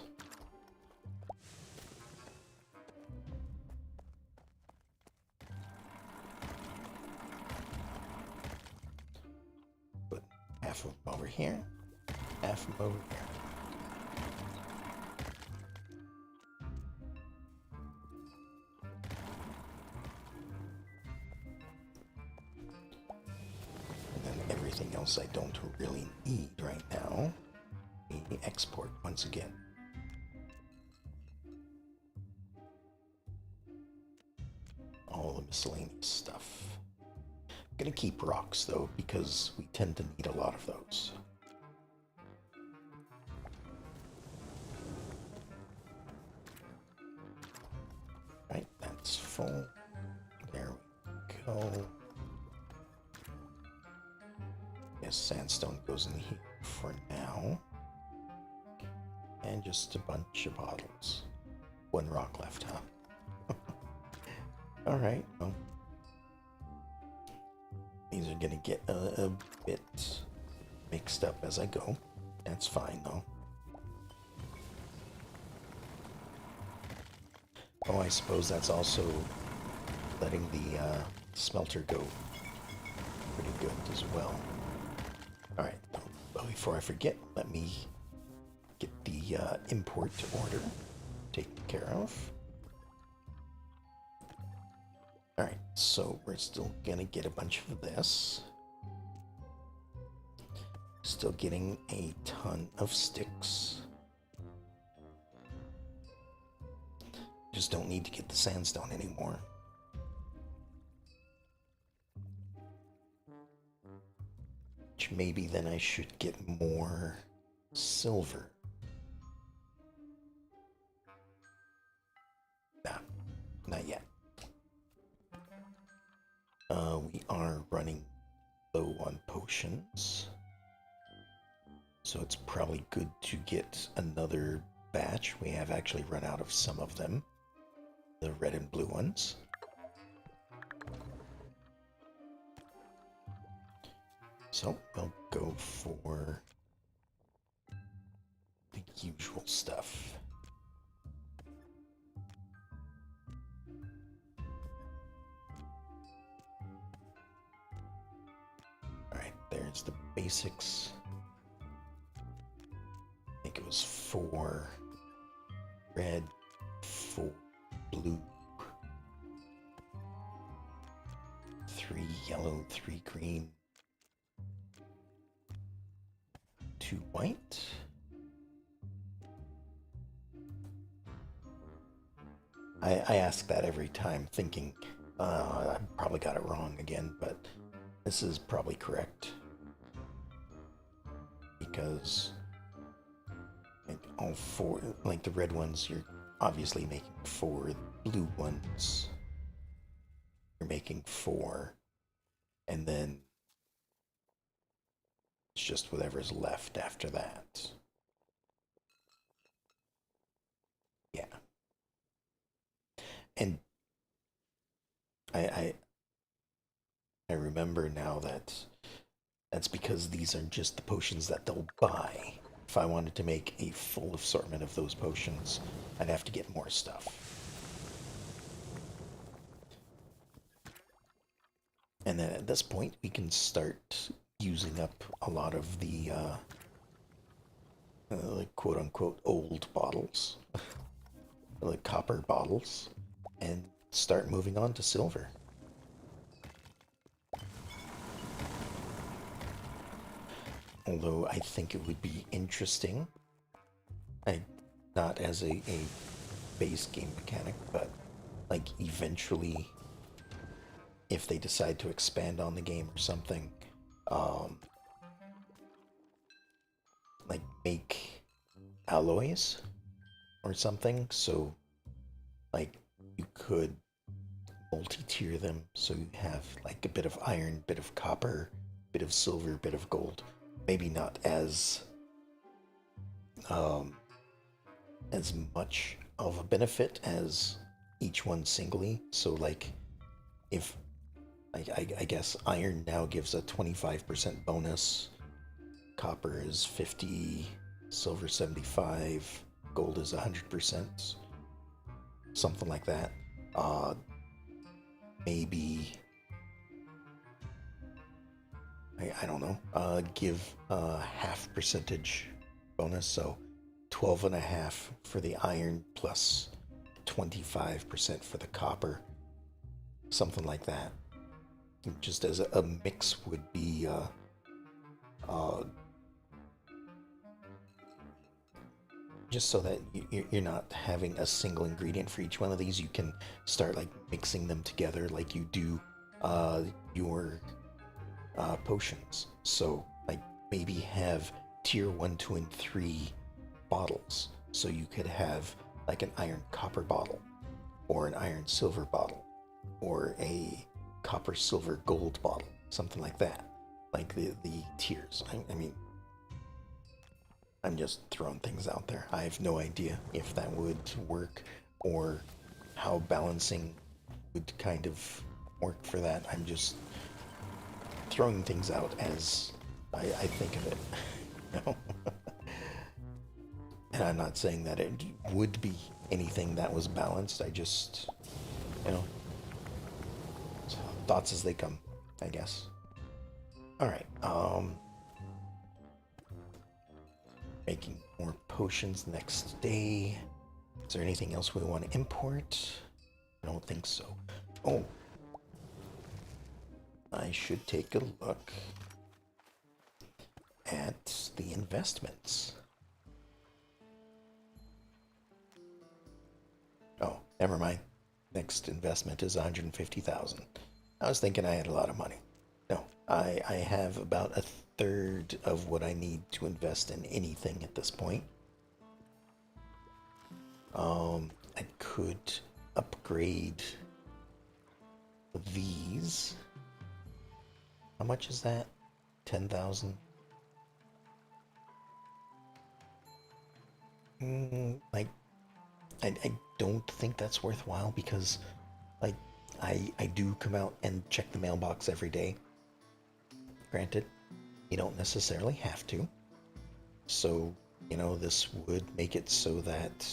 Put half of them over here, half of them over here. And then everything else I don't really need right now. We export once again. All the miscellaneous stuff. I'm gonna keep rocks though, because we tend to need a lot of those. Right, that's full. There we go. Yes, sandstone goes in here for now. And just a bunch of bottles. One rock left, huh? Alright, well. These are gonna get a bit mixed up as I go. That's fine, though. Oh, I suppose that's also letting the smelter go pretty good as well. Alright, but before I forget, let me get the import order taken care of. Alright, so we're still gonna get a bunch of this. Still getting a ton of sticks. Just don't need to get the sandstone anymore. Which maybe then I should get more silver. Nah, not yet. We are running low on potions. So it's probably good to get another batch. We have actually run out of some of them. The red and blue ones. So we'll go for the usual stuff. basics. I think it was 4 red, 4 blue, 3 yellow, 3 green, 2 white. I ask that every time, thinking I probably got it wrong again, but this is probably correct. Because like all 4, like the red ones, you're obviously making 4. The blue ones, you're making 4. And then it's just whatever's left after that. Yeah. And I I remember now that that's because these are just the potions that they'll buy. If I wanted to make a full assortment of those potions, I'd have to get more stuff. And then at this point, we can start using up a lot of the like quote unquote old bottles, like copper bottles, and start moving on to silver. Although I think it would be interesting, I not as a base game mechanic, but like eventually, if they decide to expand on the game or something, um, like make alloys or something. So, like you could multi-tier them, so you have like a bit of iron, bit of copper, bit of silver, bit of gold. Maybe not um, as much of a benefit as each one singly. So like if I guess iron now gives a 25% bonus, copper is 50, silver 75, gold is 100%, something like that. Maybe I don't know. Give a half percentage bonus, so 12 and a half for the iron plus 25% for the copper, something like that. Just as a mix would be uh, just so that you're not having a single ingredient for each one of these. You can start like mixing them together like you do your potions. So like maybe have tier 1, 2, and 3 bottles. So you could have like an iron copper bottle, or an iron silver bottle, or a copper silver gold bottle, something like that. Like the tiers. I mean, I'm just throwing things out there. I have no idea if that would work or how balancing would kind of work for that. I'm just throwing things out as I think of it. You know? And I'm not saying that it would be anything that was balanced. I just, you know, thoughts as they come, I guess. All right. Making more potions next day. Is there anything else we want to import? I don't think so. Oh, I should take a look at the investments. Oh, never mind. Next investment is 150,000. I was thinking I had a lot of money. No, I have about a third of what I need to invest in anything at this point. I could upgrade these. How much is that? 10,000? Like, I don't think that's worthwhile because, like, I do come out and check the mailbox every day. Granted, you don't necessarily have to. So, you know, this would make it so that,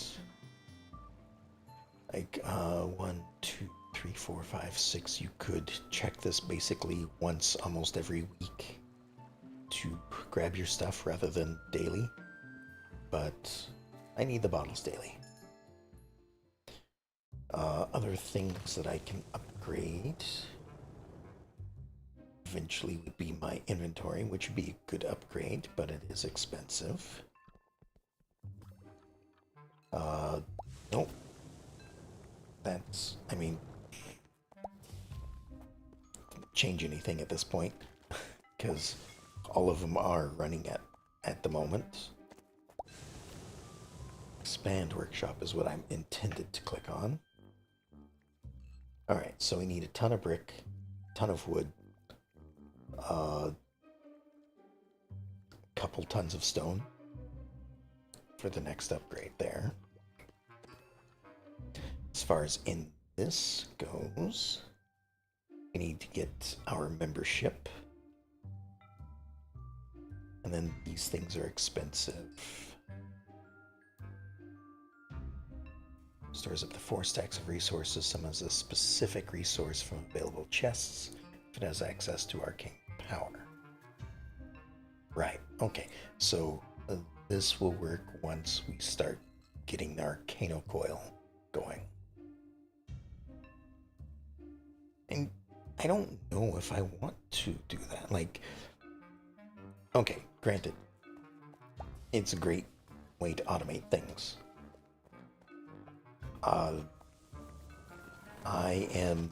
like, 1, 2, 3, 4, 5, 6, you could check this basically once almost every week to grab your stuff rather than daily, but I need the bottles daily. Other things that I can upgrade eventually would be my inventory, which would be a good upgrade, but it is expensive. Nope. That's, I mean, change anything at this point, because all of them are running at the moment. Expand workshop is what I'm intended to click on. Alright, so we need a ton of brick, ton of wood, couple tons of stone for the next upgrade there. As far as in this goes, we need to get our membership. And then these things are expensive. Stores up to 4 stacks of resources. Summons a specific resource from available chests if it has access to arcane power. Right, okay. So this will work once we start getting the Arcano Coil going. And I don't know if I want to do that. Like, okay, granted, it's a great way to automate things. I am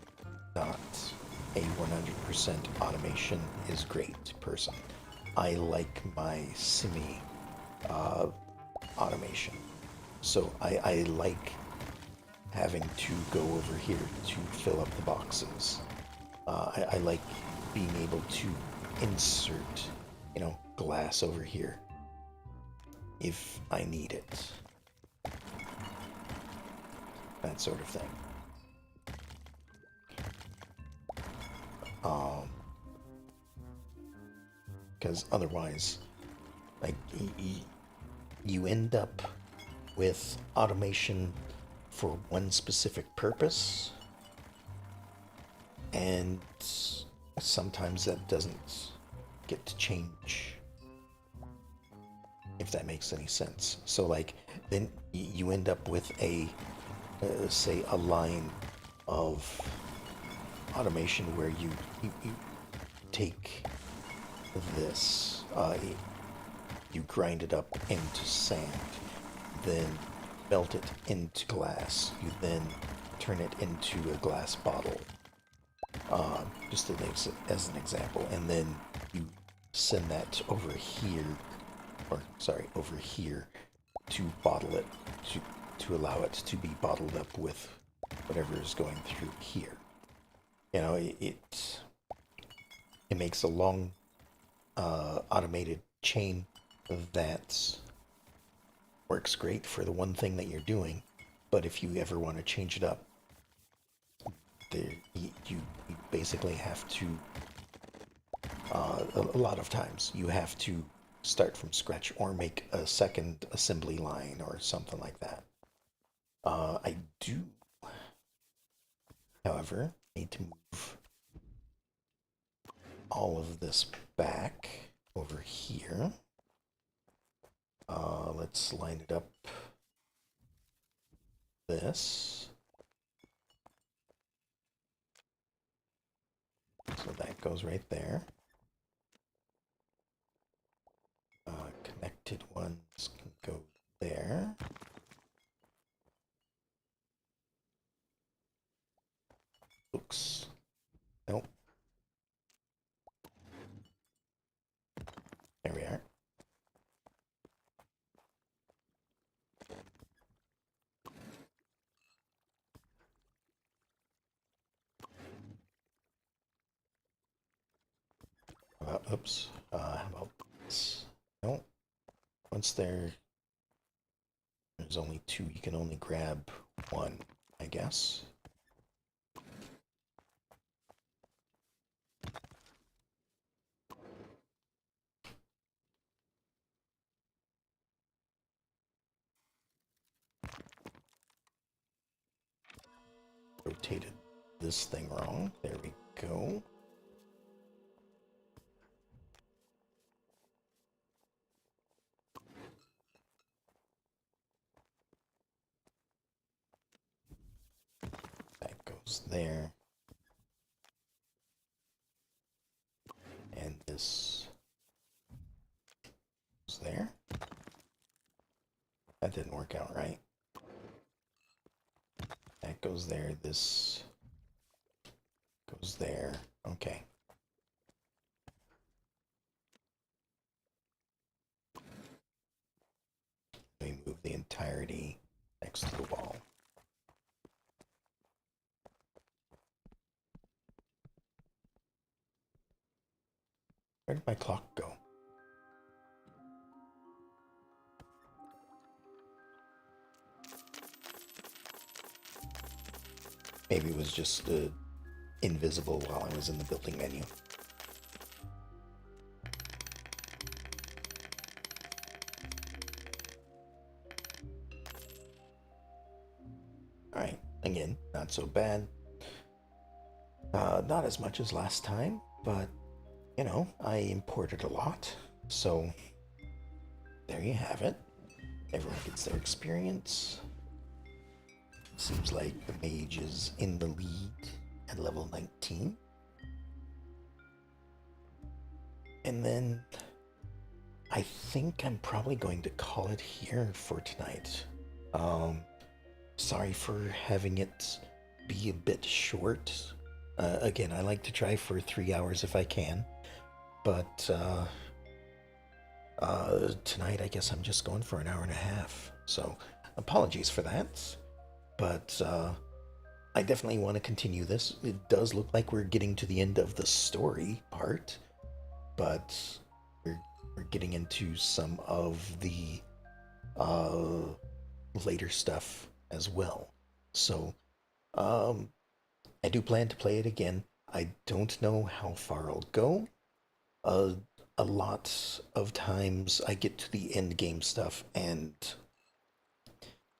not a 100% automation is great person. I like my semi automation. So I like having to go over here to fill up the boxes. I like being able to insert, glass over here if I need it. That sort of thing. Because otherwise, like, you end up with automation for one specific purpose, and sometimes that doesn't get to change, if that makes any sense. So, like, then you end up with a say a line of automation where you take this, you grind it up into sand, then melt it into glass, you then turn it into a glass bottle, just as an example, and then you send that over here, over here, to bottle it, to allow it to be bottled up with whatever is going through here. It makes a long automated chain that works great for the one thing that you're doing, but if you ever want to change it up, you basically have to, a lot of times, you have to start from scratch or make a second assembly line or something like that. I do, however, need to move all of this back over here. Let's line it up this. So that goes right there. Connected ones can go there. Oops. Nope. There we are. Oops. How about this? Nope. Once there's only 2, you can only grab 1, I guess. Rotated this thing wrong. There we go. goes there. And this goes there. That didn't work out right. That goes there. This goes there. Okay. We move the entirety next to the wall. Where did my clock go? Maybe it was just invisible while I was in the building menu. Alright, again, not so bad. Not as much as last time, but, you know, I imported a lot. So, there you have it. Everyone gets their experience. Seems like the mage is in the lead at level 19. And then I think I'm probably going to call it here for tonight. Sorry for having it be a bit short. Again, I like to try for 3 hours if I can. But tonight I guess I'm just going for an hour and a half. So apologies for that. But I definitely want to continue this. It does look like we're getting to the end of the story part, but we're getting into some of the later stuff as well. So I do plan to play it again. I don't know how far I'll go. Uh, a lot of times I get to the end game stuff, and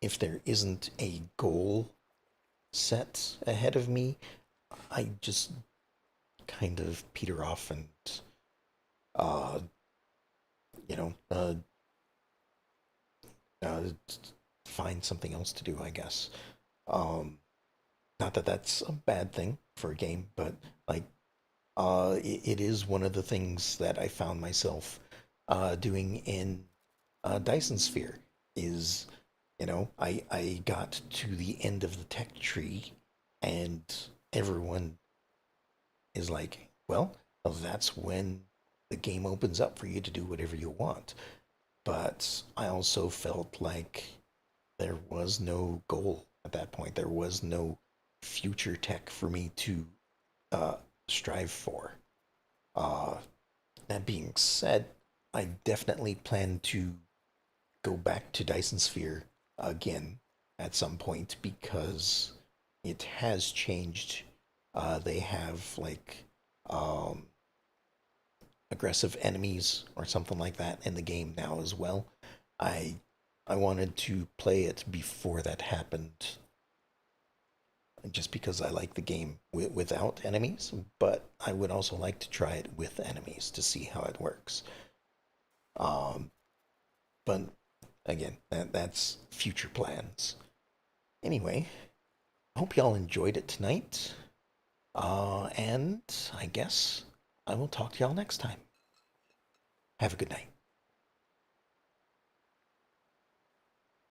if there isn't a goal set ahead of me, I just kind of peter off and, uh, you know, uh, find something else to do, I guess. Um, Not that that's a bad thing for a game, but like, it is one of the things that I found myself doing in Dyson Sphere. Is, you know, I got to the end of the tech tree, and everyone is like, well, that's when the game opens up for you to do whatever you want. But I also felt like there was no goal at that point. There was no future tech for me to uh, strive for. Uh, that being said, I definitely plan to go back to Dyson Sphere again at some point because it has changed. They have like um, aggressive enemies or something like that in the game now as well. I I wanted to play it before that happened, just because I like the game without enemies, but I would also like to try it with enemies to see how it works. Um, but again, that's future plans. Anyway, I hope y'all enjoyed it tonight. And I guess I will talk to y'all next time. Have a good night.